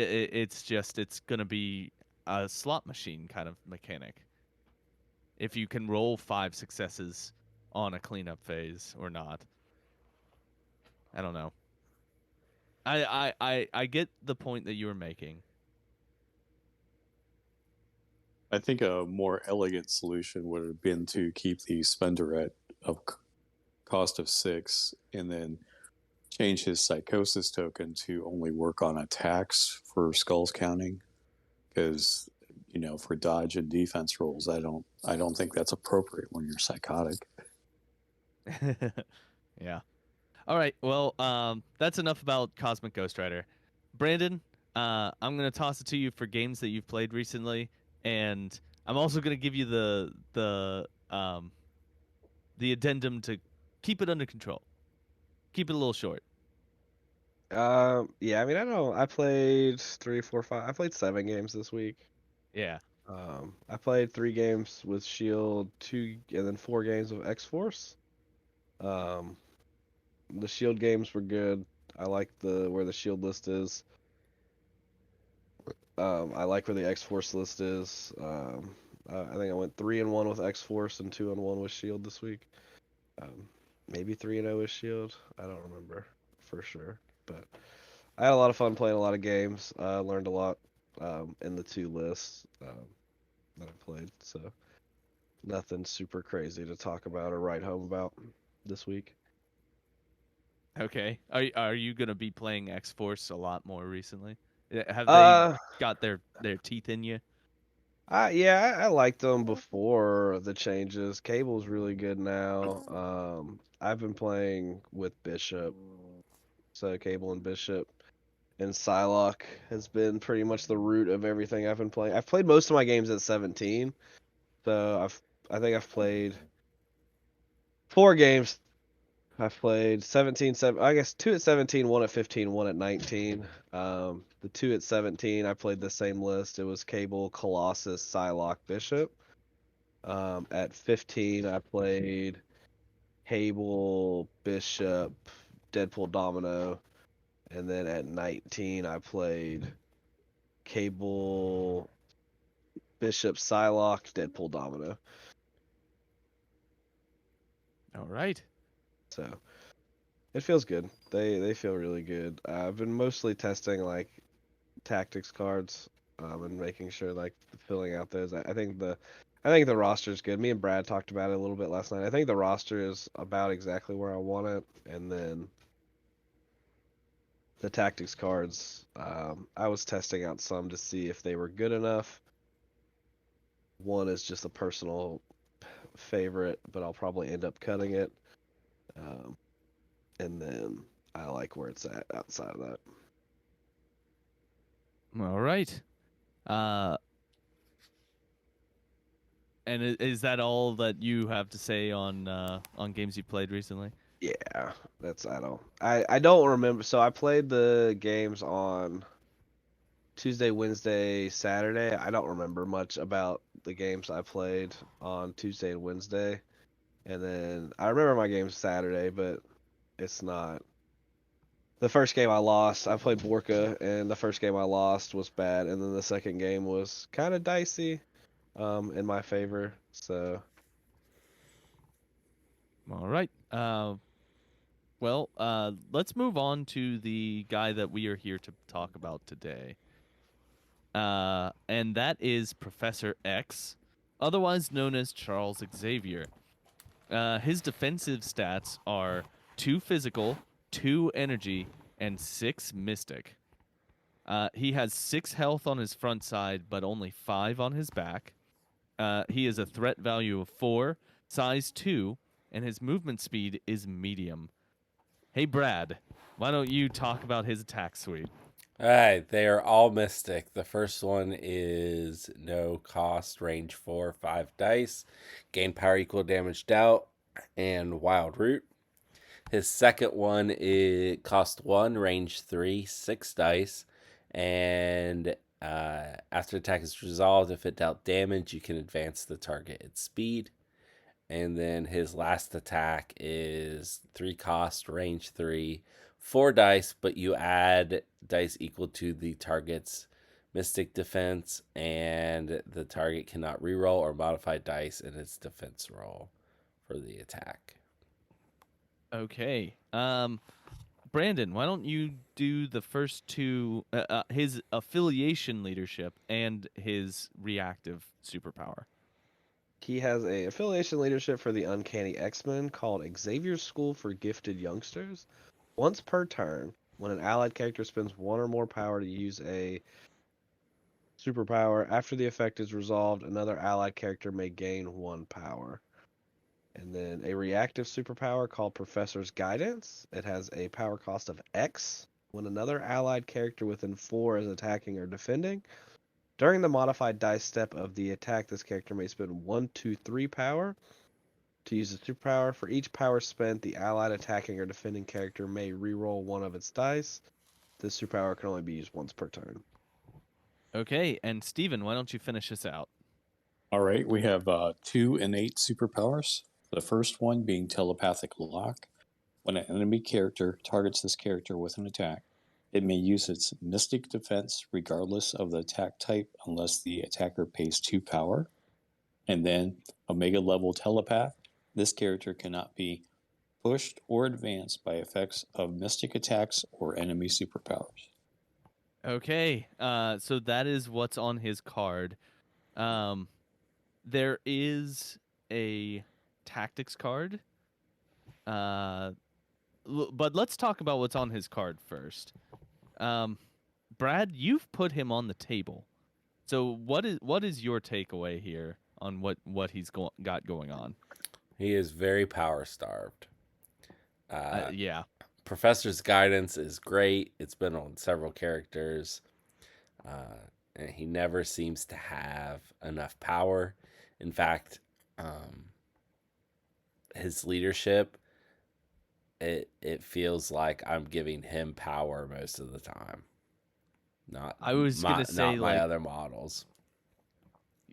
gonna be a slot machine kind of mechanic. If you can roll 5 successes on a cleanup phase or not. I don't know. I get the point that you were making. I think a more elegant solution would have been to keep the spender at a cost of 6 and then change his psychosis token to only work on attacks for skulls counting, because for dodge and defense rolls, I don't think that's appropriate when you're psychotic. Yeah. All right. Well, that's enough about Cosmic Ghost Rider. Brandon, I'm gonna toss it to you for games that you've played recently, and I'm also gonna give you the addendum to keep it under control. Keep it a little short. Yeah, I mean, I don't know. I played three, four, five. I played 7 games this week. Yeah. I played 3 games with Shield, 2, and then 4 games of X Force. Um, the Shield games were good. I like the where the Shield list is. I like where the X Force list is. I think I went 3-1 with X Force and 2-1 with Shield this week. Maybe 3-0 with Shield. I don't remember for sure, but I had a lot of fun playing a lot of games. Learned a lot in the 2 lists that I played. So nothing super crazy to talk about or write home about this week. Okay. Are you gonna be playing X Force a lot more recently? Have they Uh, got their teeth in you? yeah, I liked them before the changes. Cable's really good now. I've been playing with Bishop, so Cable and Bishop, and Psylocke has been pretty much the root of everything I've been playing. I've played most of my games at 17, so I think I've played 4 games. I've played 17, I guess 2 at 17, 1 at 15, 1 at 19. The 2 at 17, I played the same list. It was Cable, Colossus, Psylocke, Bishop. At 15, I played Cable, Bishop, Deadpool, Domino. And then at 19, I played Cable, Bishop, Psylocke, Deadpool, Domino. All right. So it feels good. They feel really good. I've been mostly testing like tactics cards, and making sure like filling out those. I think the roster is good. Me and Brad talked about it a little bit last night. I think the roster is about exactly where I want it, and then the tactics cards. I was testing out some to see if they were good enough. One is just a personal favorite, but I'll probably end up cutting it. And then I like where it's at outside of that. All right. And is that all that you have to say on games you played recently? Yeah, I don't remember. So I played the games on Tuesday, Wednesday, Saturday. I don't remember much about the games I played on Tuesday and Wednesday. And then I remember my games Saturday, but it's not. The first game I lost, I played Borka, and the first game I lost was bad, and then the second game was kind of dicey, in my favor. So All right. Well, let's move on to the guy that we are here to talk about today. And that is Professor X, otherwise known as Charles Xavier. His defensive stats are 2 physical, 2 energy, and 6 mystic. He has 6 health on his front side, but only 5 on his back. He has a threat value of 4, size 2, and his movement speed is medium. Hey, Brad, why don't you talk about his attack suite? All right, they are all mystic. The first one is no cost, range 4, 5 dice, gain power equal damage dealt, and wild root. His second one is cost 1, range 3, 6 dice, and after attack is resolved, if it dealt damage, you can advance the target at speed. And then his last attack is 3 cost, range 3, 4 dice, but you add dice equal to the target's mystic defense, and the target cannot reroll or modify dice in its defense roll for the attack. Okay. Brandon, why don't you do the first two, his affiliation leadership and his reactive superpower? he has a affiliation leadership for the Uncanny X-Men called Xavier's School for Gifted Youngsters. Once per turn, when an allied character spends 1 or more power to use a superpower, after the effect is resolved, another allied character may gain 1 power. And then a reactive superpower called Professor's Guidance. It has a power cost of X. When another allied character within 4 is attacking or defending, during the modified dice step of the attack, this character may spend 1, 2, 3 power to use the superpower. For each power spent, the allied attacking or defending character may reroll 1 of its dice. This superpower can only be used once per turn. Okay, and Steven, why don't you finish this out? All right, we have 2 innate superpowers. The first one being telepathic lock. When an enemy character targets this character with an attack, it may use its mystic defense regardless of the attack type unless the attacker pays 2 power. And then Omega level telepath. This character cannot be pushed or advanced by effects of mystic attacks or enemy superpowers. Okay, so that is what's on his card. There is a tactics card. But let's talk about what's on his card first. Brad, you've put him on the table. So what is your takeaway here on what he's got going on? He is very power starved. Yeah. Professor's guidance is great. It's been on several characters. And he never seems to have enough power. In fact, his leadership, it feels like I'm giving him power most of the time. I was gonna say, not my like, other models.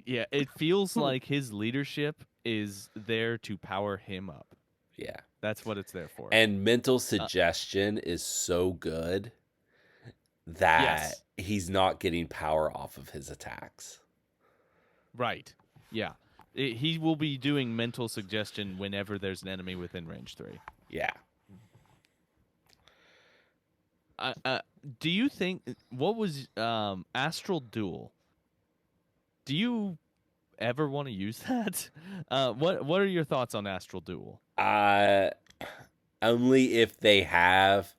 yeah, it feels like his leadership is there to power him up. Yeah. That's what it's there for. And mental suggestion is so good that Yes. he's not getting power off of his attacks. Right. Yeah. He will be doing mental suggestion whenever there's an enemy within range 3. Yeah. Do you think what was Astral Duel? Do you ever want to use that? What are your thoughts on Astral Duel? Only if they have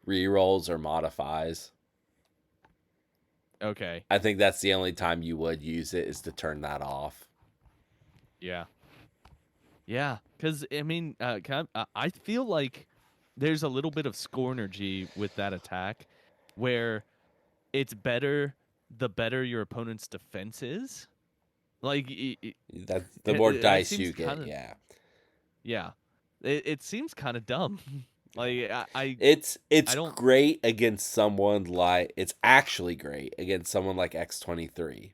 rerolls or modifies. Okay. I think that's the only time you would use it, is to turn that off. Yeah. Yeah, because I mean, I feel like there's a little bit of scornergy with that attack, where it's better the better your opponent's defense is. Like, That's the more it dice seems you get. kinda- Yeah. Yeah, it seems kind of dumb. Like, It's I don't. great against someone like, it's actually great against someone like X-23,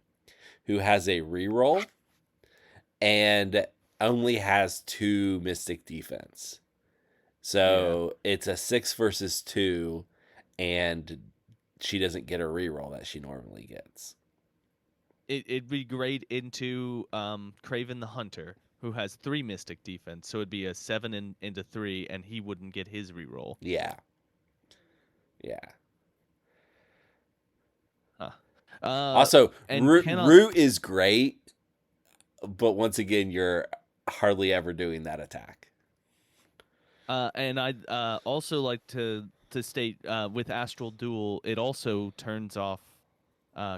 who has a reroll and only has 2 Mystic defense. So it's a 6 versus 2, and she doesn't get a reroll that she normally gets. It'd be great into Craven the Hunter, who has 3 Mystic defense, so it'd be a 7 into 3, and he wouldn't get his reroll. Yeah. Yeah. Huh. Also, and Root is great, but once again, you're hardly ever doing that attack. And I'd also like to state with Astral Duel, it also turns off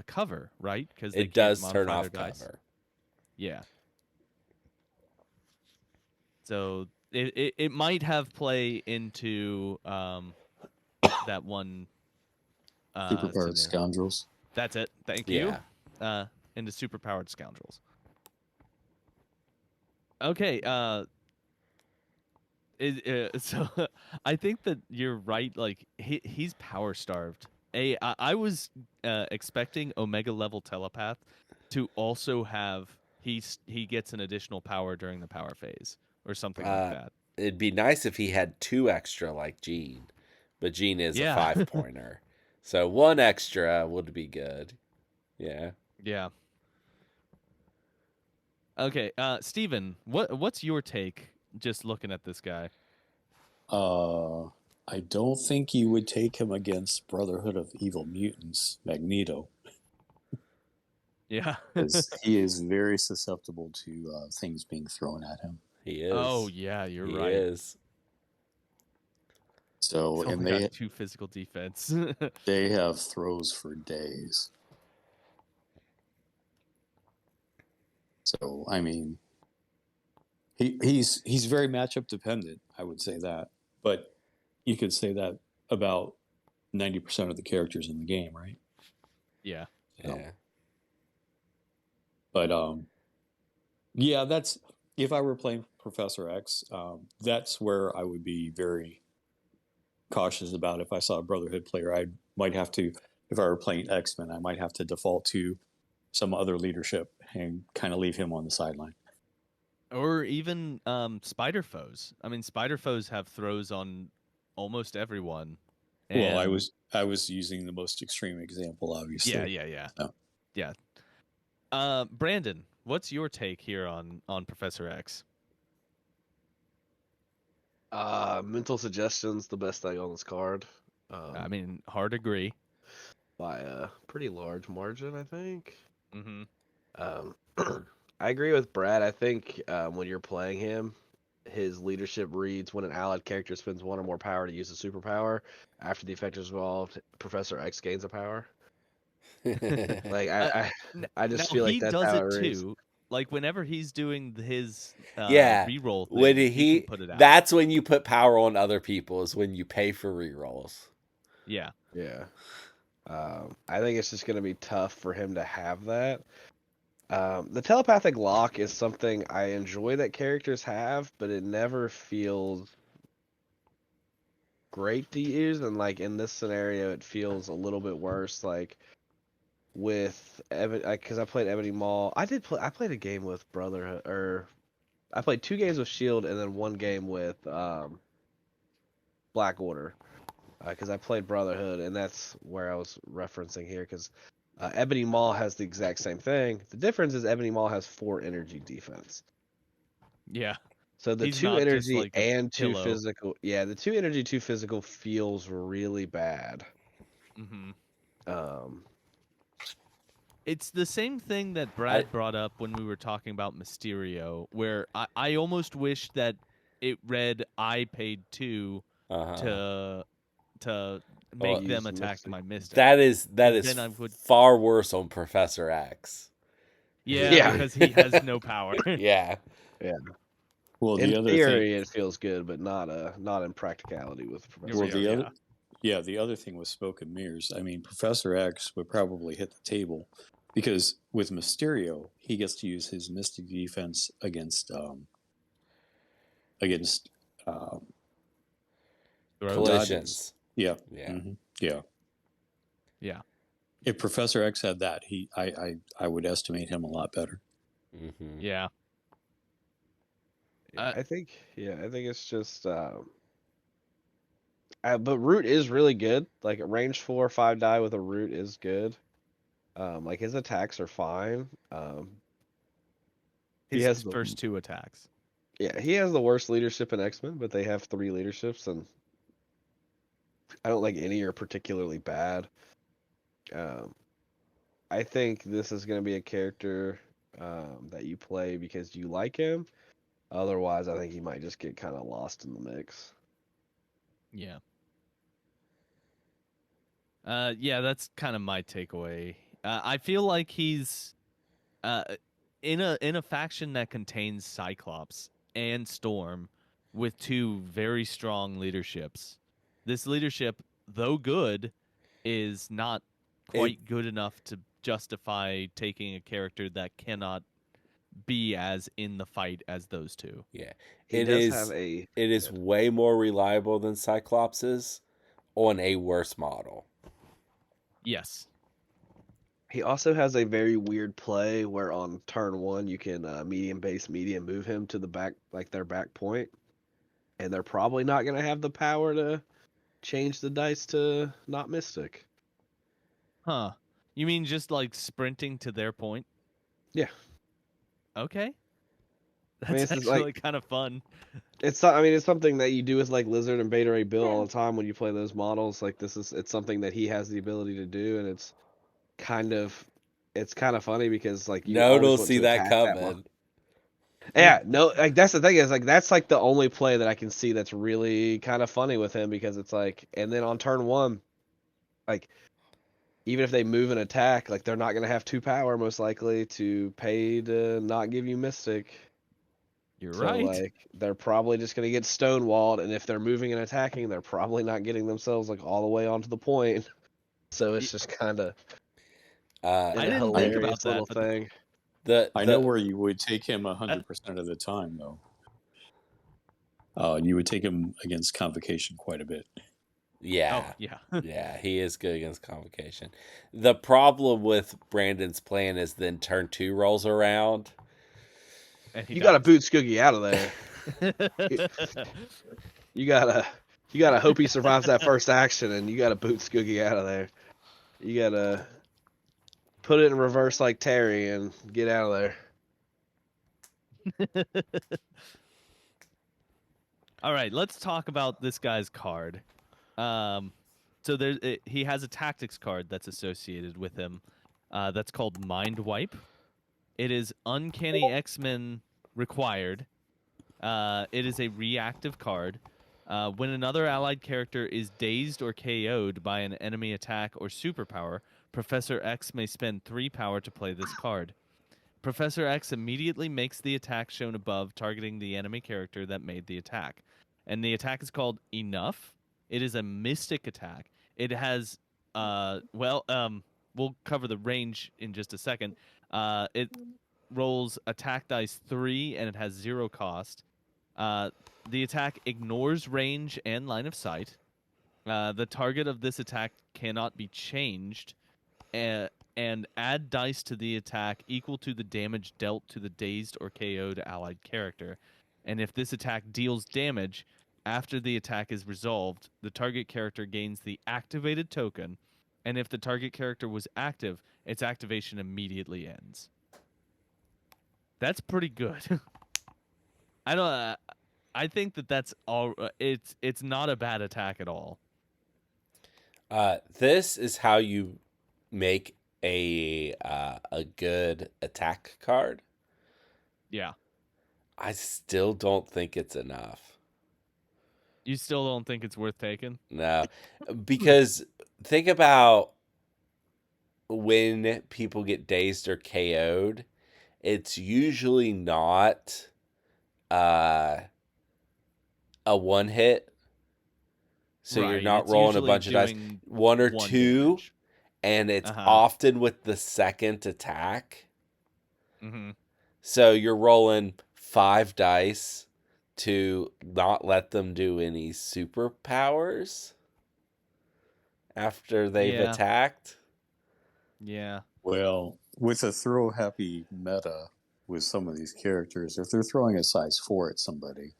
cover, right? Because It does turn off cover. Yeah. So it might have play into that one. Superpowered scoundrels. That's it. Thank you. Into superpowered scoundrels. Okay. So I think that you're right. Like, he's power starved. I was expecting Omega level telepath to also have he gets an additional power during the power phase or something like that. It'd be nice if he had 2 extra like Gene, but Gene is a 5-pointer, so 1 extra would be good. Yeah. Yeah. Okay, Steven, what's your take just looking at this guy? I don't think you would take him against Brotherhood of Evil Mutants, Magneto. Yeah. He is very susceptible to things being thrown at him. He is. Oh yeah, you're right. He is. So, He's and only got 2 physical defense. they have throws for days. So, I mean, he's very matchup dependent. I would say that, but you could say that about 90% of the characters in the game, right? Yeah. Yeah. But yeah, that's, if I were playing Professor X, that's where I would be very cautious about. If I saw a Brotherhood player, I might have to, if I were playing X-Men, I might have to default to some other leadership and kind of leave him on the sideline. Or even Spider Foes. I mean, Spider Foes have throws on almost everyone. Well, I was using the most extreme example, obviously. Yeah. So. Yeah. Brandon, what's your take here on Professor X? Mental suggestion's the best thing on this card. I mean, hard agree. By a pretty large margin, I think. Mm-hmm. I agree with Brad. I think when you're playing him, his leadership reads when an allied character spends 1 or more power to use a superpower. After the effect is resolved, Professor X gains a power. Like I just now feel like he that's does how it it reads. too. Like whenever he's doing his Yeah. reroll When thing, he can put it out. that's when you put power on other people, is when you pay for rerolls. Yeah. Yeah. I think it's just going to be tough for him to have that. The telepathic lock is something I enjoy that characters have, but it never feels great to use. And like in this scenario, it feels a little bit worse. Like with because I played Ebony Maw. I played a game with Brotherhood, or I played 2 games with Shield and then 1 game with Black Order. Because I played Brotherhood, and that's where I was referencing here. Because Ebony Maw has the exact same thing. The difference is Ebony Maw has 4 energy defense. Yeah. So the He's 2 not just energy like a and 2 pillow. physical. Yeah, the 2 energy, 2 physical feels really bad. Mm-hmm. Um, It's the same thing that Brad brought up when we were talking about Mysterio, where I almost wish that it read I paid 2 Uh-huh. to Well, make them use attack Mystic. my Mystic. that is 'Cause then I would. far worse on Professor X. Yeah, Yeah. because he has no power. Yeah. Yeah. Well, In the other thing. theory, it feels good, but not in practicality with Professor. Well, the Yeah. other. Yeah, the other thing was smoke and mirrors. I mean, Professor X would probably hit the table because with Mysterio, he gets to use his Mystic defense against Throws. Collisions. Yeah. Yeah. Mm-hmm. Yeah. Yeah. If Professor X had that, I would estimate him a lot better. Mm-hmm. Yeah. I think it's just. But root is really good. Like a range 4 or 5 die with a root is good. Like his attacks are fine. He His has the first 2 attacks. he has the worst leadership in X-Men, but they have 3 leaderships, and I don't think any are particularly bad. I think this is going to be a character that you play because you like him. Otherwise, I think he might just get kind of lost in the mix. Yeah. Yeah, that's kind of my takeaway. I feel like he's in a faction that contains Cyclops and Storm with 2 very strong leaderships. This leadership, though good, is not quite good enough to justify taking a character that cannot be as in the fight as those 2. Yeah. He does have a. It is way more reliable than Cyclops's on a worse model. Yes. He also has a very weird play where on turn 1 you can medium move him to the back, like their back point, and they're probably not going to have the power to change the dice to not Mystic. Huh. You mean just like sprinting to their point? Yeah. Okay. I mean, That's it's actually kind of fun. it's something that you do with like Lizard and Beta Ray Bill all the time when you play those models. Like it's something that he has the ability to do, and it's kind of funny because like you No, always don't want see to that attack that model. coming. Yeah, no, like that's the thing is like that's like the only play that I can see that's really kind of funny with him because it's like, and then on turn 1, like even if they move an attack, like they're not gonna have 2 power most likely to pay to not give you Mystic. You're So right. like they're probably just gonna get stonewalled, and if they're moving and attacking, they're probably not getting themselves like all the way onto the point. So it's just kind of I a didn't think hilarious about that, little but thing. I know where you would take him 100% of the time, though. You would take him against Convocation quite a bit. Yeah. Oh, yeah. Yeah, he is good against Convocation. The problem with Brandon's plan is then turn 2 rolls around. And You gotta boot Skoogie out of there. You gotta hope he survives that first action, and you gotta boot Skoogie out of there. You gotta put it in reverse like Terry and get out of there. All right, let's talk about this guy's card. So he has a tactics card that's associated with him. That's called Mind Wipe. It is Uncanny X-Men required. It is a reactive card. When another allied character is dazed or KO'd by an enemy attack or superpower, Professor X may spend 3 power to play this card. Professor X immediately makes the attack shown above, targeting the enemy character that made the attack. And the attack is called Enough. It is a mystic attack. It has, we'll cover the range in just a second. It rolls attack dice 3, and it has 0 cost. The attack ignores range and line of sight. The target of this attack cannot be changed, and add dice to the attack equal to the damage dealt to the dazed or KO'd allied character. And if this attack deals damage, after the attack is resolved, the target character gains the activated token, and if the target character was active, its activation immediately ends. That's pretty good. I don't. I think that's all. It's not a bad attack at all. This is how you make a good attack card. Yeah. I still don't think it's enough. You still don't think it's worth taking? No, because think about when people get dazed or KO'd, it's usually not a one hit. So you're Right, not it's rolling a usually bunch of dice, doing one or one two, damage. and it's Uh-huh. often with the second attack. Mm-hmm. So you're rolling 5 dice to not let them do any superpowers after they've Yeah. attacked. Yeah. Well, with a throw happy meta with some of these characters, if they're throwing a size 4 at somebody,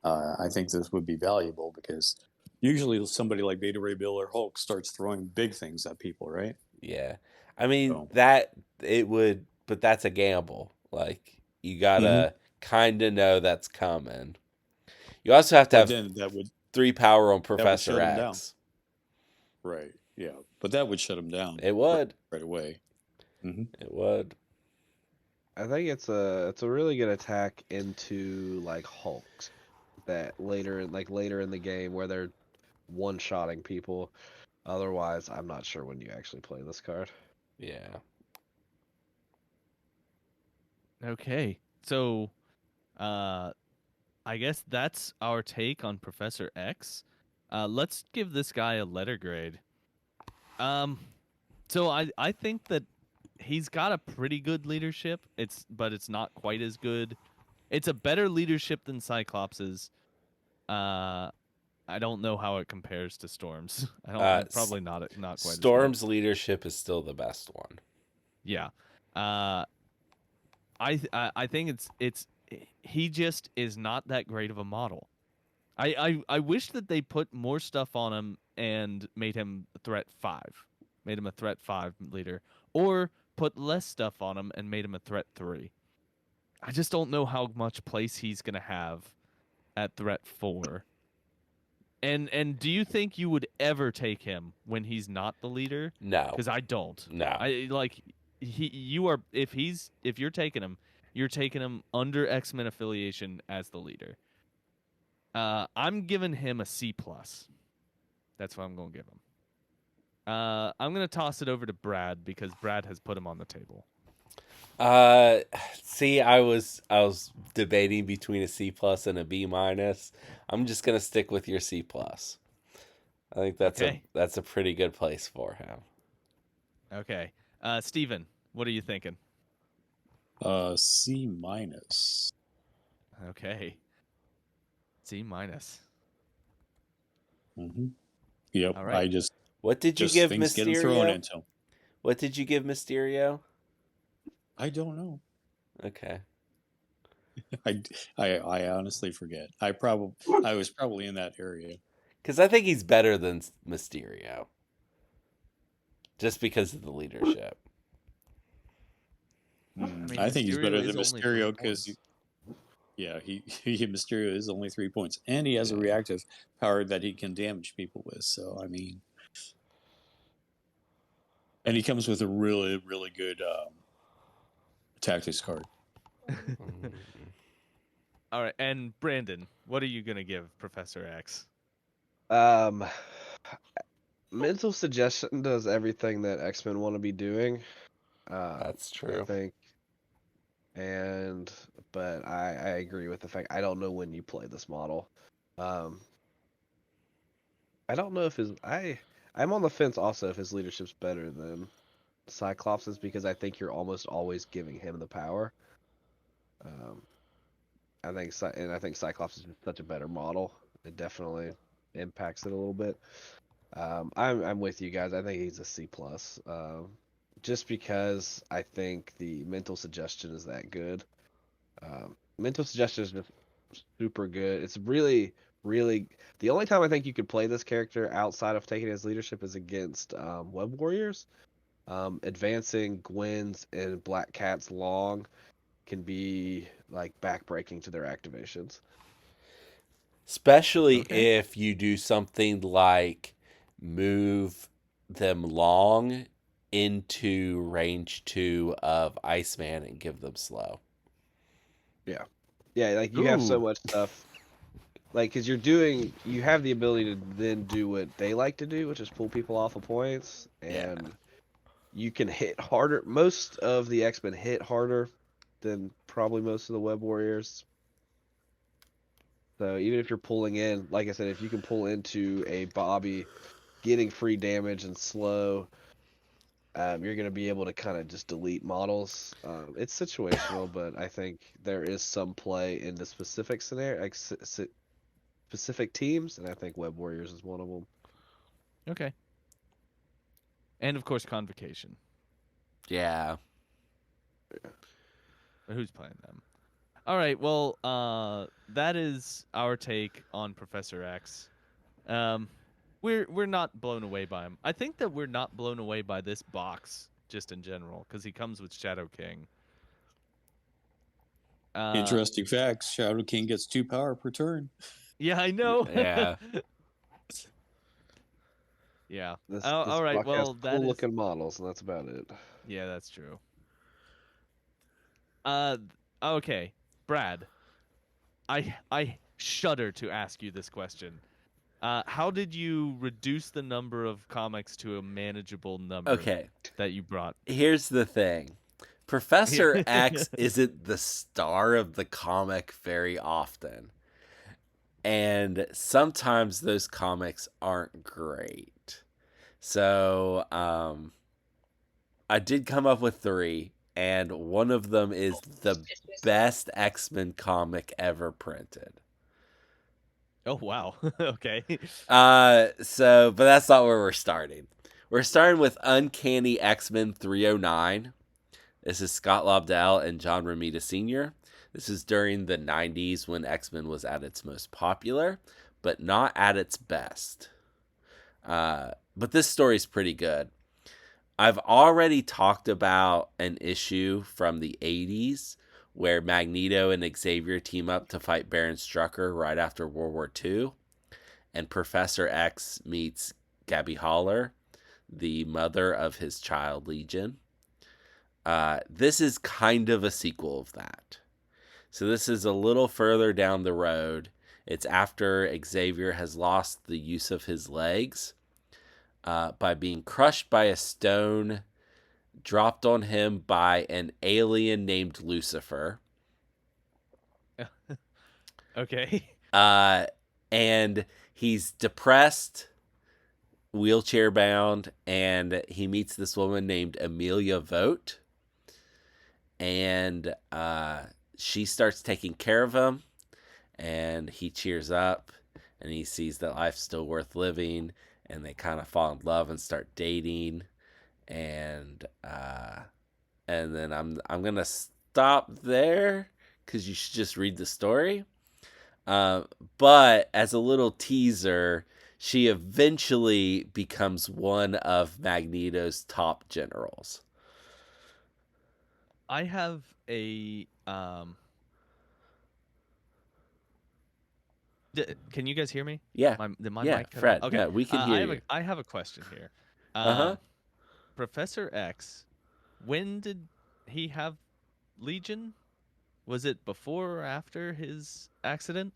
I think this would be valuable because usually somebody like Beta Ray Bill or Hulk starts throwing big things at people, right? Yeah. I mean, So- that it would, but that's a gamble. Like, you gotta kind of know that's coming. You also have to But have then that would 3 power on would Professor shut 'em down. X. right, yeah, but that would shut them down It would. right away. It would. I think it's a really good attack into like Hulks that later in the game where they're one-shotting people. Otherwise, I'm not sure when you actually play this card. Yeah. Okay. So, I guess that's our take on Professor X. Let's give this guy a letter grade. So I think that he's got a pretty good leadership. But it's not quite as good. It's a better leadership than Cyclops's. I don't know how it compares to Storm's. I don't. Probably not quite. Storm's leadership is still the best one. Yeah. I think he just is not that great of a model. I wish that they put more stuff on him and made him threat 5. Made him a threat 5 leader, or put less stuff on him and made him a threat 3. I just don't know how much place he's going to have at threat 4. And do you think you would ever take him when he's not the leader? No. Cuz I don't. No. I like if you're taking him, you're taking him under X-Men affiliation as the leader. I'm giving him a C+. That's what I'm going to give him. I'm going to toss it over to Brad because Brad has put him on the table. See, I was debating between a C+ and a B-. I'm just gonna stick with your C+. I think that's a pretty good place for him. Okay. Steven, what are you thinking? C-. Okay. C-. Yep. All right. I just What did you just give things getting thrown Mysterio? into 'em. What did you give Mysterio? I don't know. Okay. I honestly forget. I was probably in that area. Because I think he's better than Mysterio. Just because of the leadership. I think he's Mysterio better is than only 3 Mysterio because points. Mysterio is only 3 points, and he has a reactive power that he can damage people with. So I mean, and he comes with a really really good tactics card. All right, and Brandon, what are you going to give Professor X? Mental Suggestion does everything that X-Men want to be doing. That's true. I think But I agree with the fact I don't know when you play this model. Um, I don't know if I'm on the fence also if his leadership's better than Cyclops's because I think you're almost always giving him the power. Um, I think Cyclops is such a better model. It definitely impacts it a little bit. I'm with you guys. I think he's a C plus. Just because I think the mental suggestion is that good. Mental suggestion is just super good. It's really the only time I think you could play this character outside of taking his leadership is against Web Warriors. Advancing Gwen's and Black Cat's long can be like backbreaking to their activations. Especially Okay. if you do something like move them long into range 2 of Iceman and give them slow. Yeah. Yeah, like you have so Ooh. much stuff. Like, because you have the ability to then do what they like to do, which is pull people off of points, Yeah. and you can hit harder. Most of the X-Men hit harder than probably most of the Web Warriors. So even if you're pulling in, like I said, if you can pull into a Bobby, getting free damage and slow, you're going to be able to kind of just delete models. It's situational, but I think there is some play in the specific scenario, like specific teams, and I think Web Warriors is one of them. Okay. And of course, Convocation. Yeah. But who's playing them? All right. Well, that is our take on Professor X. Um, we're not blown away by him. I think that we're not blown away by this box just in general because he comes with Shadow King. Interesting facts. Shadow King gets 2 power per turn. Yeah, I know. Yeah. Yeah. This All right. block has Well, that cool is. looking models, and that's about it. Yeah, that's true. Uh, okay, Brad. I shudder to ask you this question. How did you reduce the number of comics to a manageable number Okay. that you brought? Here's the thing. Professor X isn't the star of the comic very often. And sometimes those comics aren't great. So, I did come up with 3, and one of them is the best X-Men comic ever printed. Oh wow. Okay. But that's not where we're starting. We're starting with Uncanny X-Men 309. This is Scott Lobdell and John Romita Sr. This is during the 90s when X-Men was at its most popular, but not at its best. But this story's pretty good. I've already talked about an issue from the 80s where Magneto and Xavier team up to fight Baron Strucker right after World War II, and Professor X meets Gabby Holler, the mother of his child Legion. This is kind of a sequel of that. So this is a little further down the road. It's after Xavier has lost the use of his legs by being crushed by a stone dropped on him by an alien named Lucifer. Okay. And he's depressed, wheelchair bound, and he meets this woman named Amelia Vogt. And she starts taking care of him, and he cheers up, and he sees that life's still worth living, and they kind of fall in love and start dating. And then I'm gonna stop there because you should just read the story. But as a little teaser, she eventually becomes one of Magneto's top generals. I have a can you guys hear me? Yeah, Did my yeah, mic cut Fred. out? Okay. Yeah, we can hear you. I have a question here. Uh-huh. Professor X, when did he have Legion? Was it before or after his accident?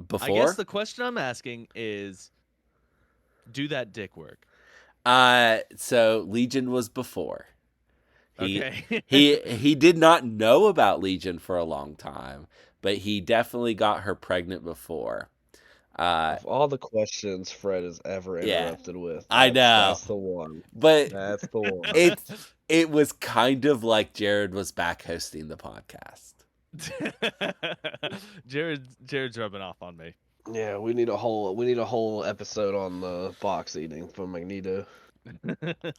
Before? I guess the question I'm asking is, do that dick work? So Legion was before. Okay. He did not know about Legion for a long time, but he definitely got her pregnant before. Of all the questions Fred has ever Yeah, interrupted with, I know, that's the one. but That's the one. it was kind of like Jared was back hosting the podcast. Jared's rubbing off on me. Yeah, we need a whole episode on the box eating from Magneto.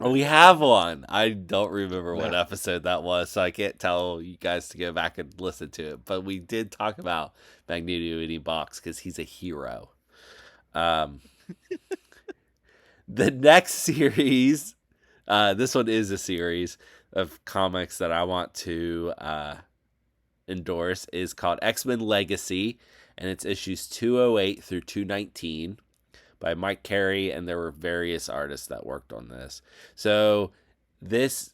We have one. I don't remember what Yeah. episode that was, so I can't tell you guys to go back and listen to it. But we did talk about Magneto eating box because he's a hero. The next series, this one is a series of comics that I want to endorse, is called X-Men Legacy, and it's issues 208 through 219 by Mike Carey, and there were various artists that worked on this. So this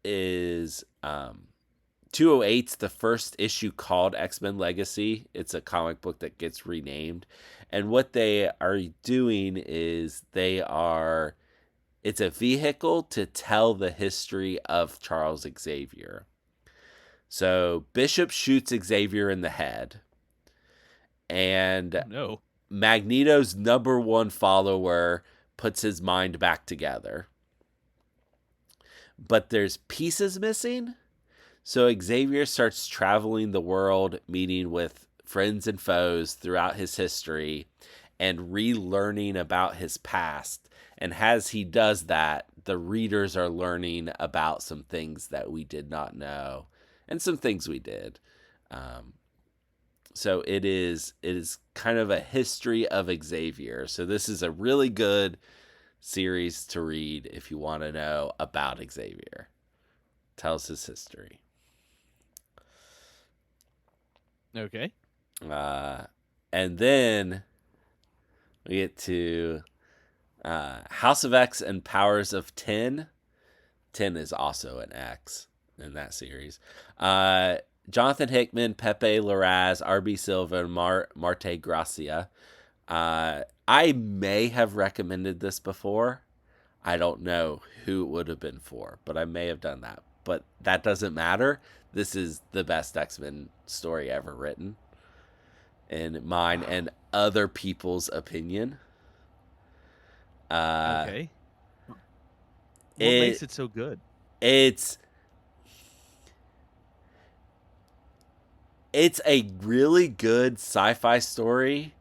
is 208's the first issue called X-Men Legacy. It's a comic book that gets renamed. And what they are doing is it's a vehicle to tell the history of Charles Xavier. So Bishop shoots Xavier in the head. And No. Magneto's number one follower puts his mind back together. But there's pieces missing. So Xavier starts traveling the world, meeting with friends and foes throughout his history and relearning about his past. And as he does that, the readers are learning about some things that we did not know and some things we did. So it is kind of a history of Xavier. So this is a really good series to read if you want to know about Xavier. Tells his history. Okay. And then we get to House of X and Powers of 10. 10 is also an X in that series. Jonathan Hickman, Pepe Larraz, R.B. Silva, and Marte Gracia. I may have recommended this before. I don't know who it would have been for, but I may have done that. But that doesn't matter. This is the best X-Men story ever written, in mine and other people's opinion. Okay. What makes it so good? It's a really good sci-fi story,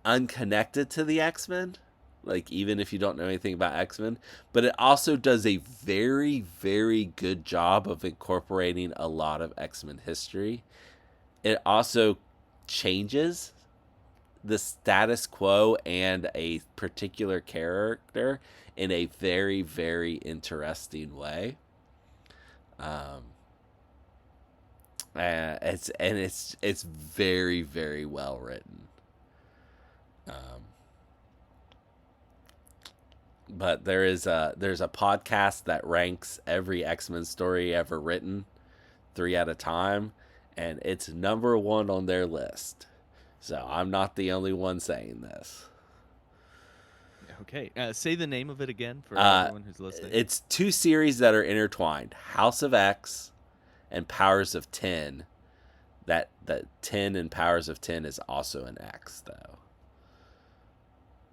unconnected to the X-Men, like even if you don't know anything about X-Men, but it also does a very, very good job of incorporating a lot of X-Men history. It also changes the status quo and a particular character in a very, very interesting way. It's very, very well written. But there's a podcast that ranks every X-Men story ever written 3 at a time, and it's number 1 on their list. So I'm not the only one saying this. Okay. Say the name of it again for everyone who's listening. It's 2 series that are intertwined: House of X and Powers of 10. That 10 and Powers of 10 is also an X, though.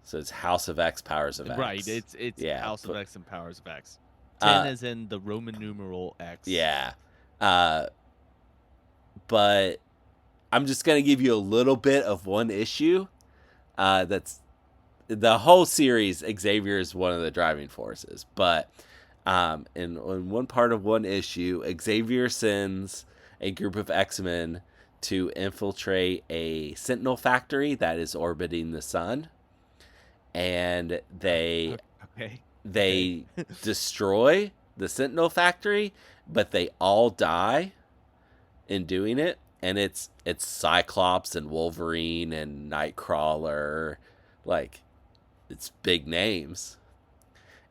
So it's House of X, Powers of X. Right. It's House of X and Powers of X. 10 is in the Roman numeral X. Yeah. But I'm just going to give you a little bit of one issue. That's the whole series. Xavier is one of the driving forces. But in one part of one issue, Xavier sends a group of X-Men to infiltrate a Sentinel factory that is orbiting the sun. And they destroy the Sentinel factory, but they all die in doing it. And it's Cyclops and Wolverine and Nightcrawler, like, it's big names.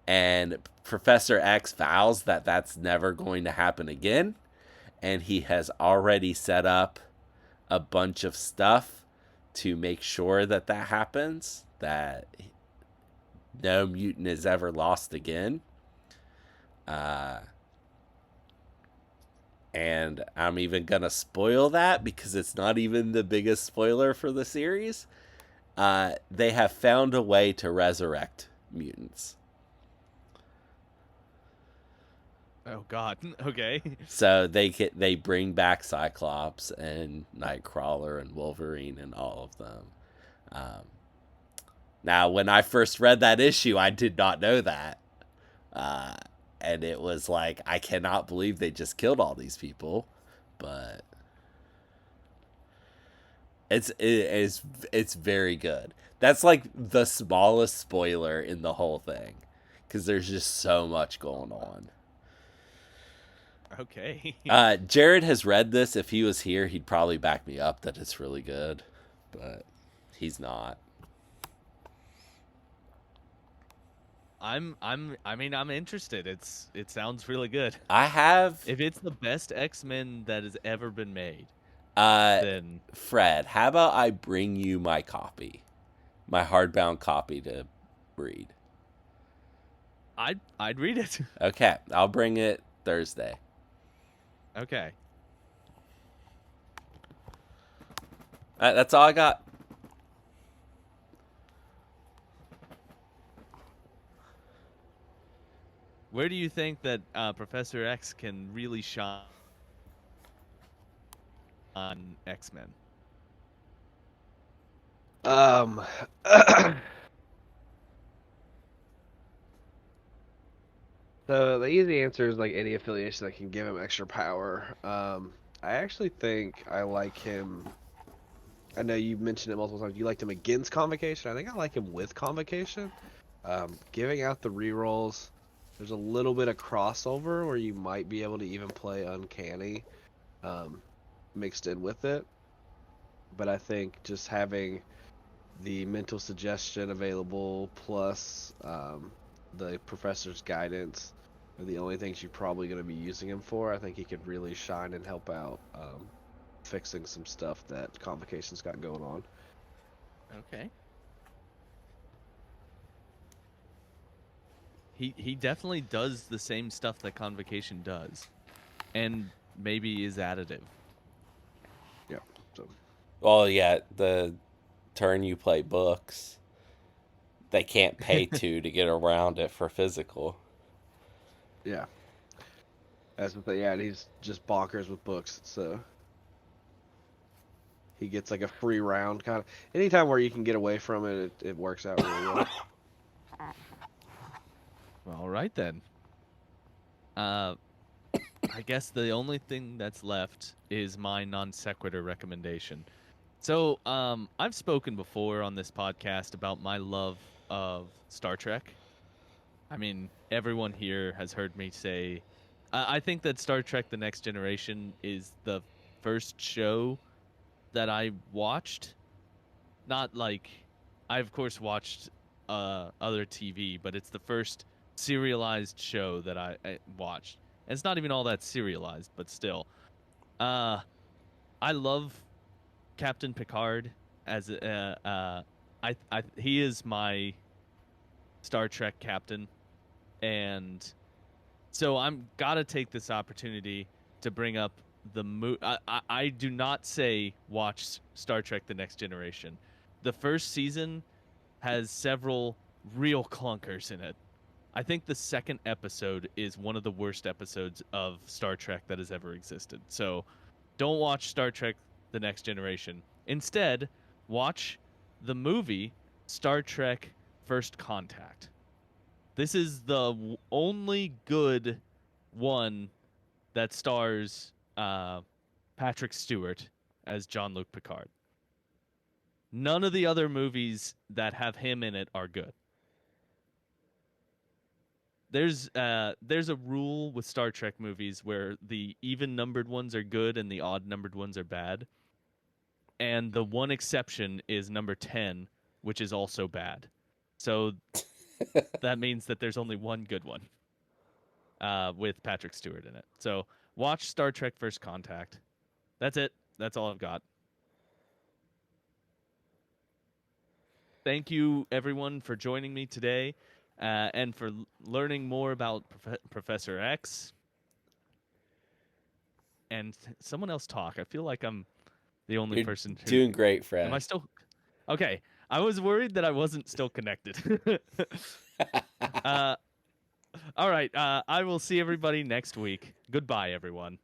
And Professor X vows that that's never going to happen again, and he has already set up a bunch of stuff to make sure that happens, that no mutant is ever lost again. Uh, and I'm even gonna spoil that because it's not even the biggest spoiler for the series. They have found a way to resurrect mutants. Oh God. Okay. So they bring back Cyclops and Nightcrawler and Wolverine and all of them. Um, Now, when I first read that issue, I did not know that, uh, and it was like I cannot believe they just killed all these people, but it's very good. That's like the smallest spoiler in the whole thing because there's just so much going on. Okay. Jared has read this. If he was here, he'd probably back me up that it's really good, but he's not. I'm interested. It sounds really good. I have If it's the best X-Men that has ever been made, uh then Fred, how about I bring you my copy? My hardbound copy to read. I'd read it. Okay, I'll bring it Thursday. Okay. That's all I got. Where do you think that Professor X can really shine on X-Men? Um, so the easy answer is like any affiliation that can give him extra power. I actually think I like him. I know you mentioned it multiple times. You liked him against Convocation. I think I like him with Convocation. Giving out the rerolls. There's a little bit of crossover where you might be able to even play Uncanny mixed in with it. But I think just having the mental suggestion available plus the professor's guidance are the only things you're probably going to be using him for. I think he could really shine and help out fixing some stuff that Convocation's got going on. Okay. He definitely does the same stuff that Convocation does, and maybe is additive. Yeah. So Well, yeah, the turn you play books, they can't pay to get around it for physical. yeah, that's the thing. Yeah, and he's just bonkers with books. So he gets like a free round kind of. Anytime where you can get away from it, it works out really well. All right then. I guess the only thing that's left is my non sequitur recommendation. So, I've spoken before on this podcast about my love of Star Trek. I mean, everyone here has heard me say, I think that Star Trek: The Next Generation is the first show that I watched. Not like, I of course watched other TV, but it's the first serialized show that I watched. And it's not even all that serialized, but still. Uh, I love Captain Picard as he is my Star Trek captain, and so I'm gotta take this opportunity to bring up I do not say watch Star Trek: The Next Generation. The first season has several real clunkers in it. I think the second episode is one of the worst episodes of Star Trek that has ever existed. So don't watch Star Trek: The Next Generation. Instead, watch the movie Star Trek: First Contact. This is the only good one that stars Patrick Stewart as Jean-Luc Picard. None of the other movies that have him in it are good. There's a rule with Star Trek movies where the even numbered ones are good and the odd numbered ones are bad. And the one exception is number 10, which is also bad. So that means that there's only one good one with Patrick Stewart in it. So watch Star Trek First Contact. That's it. That's all I've got. Thank you, everyone, for joining me today. and for learning more about Professor X. And someone else talk. I feel like I'm the only You're person who. doing great, Fred. Am I still? Okay. I was worried that I wasn't still connected. All right. I will see everybody next week. Goodbye, everyone.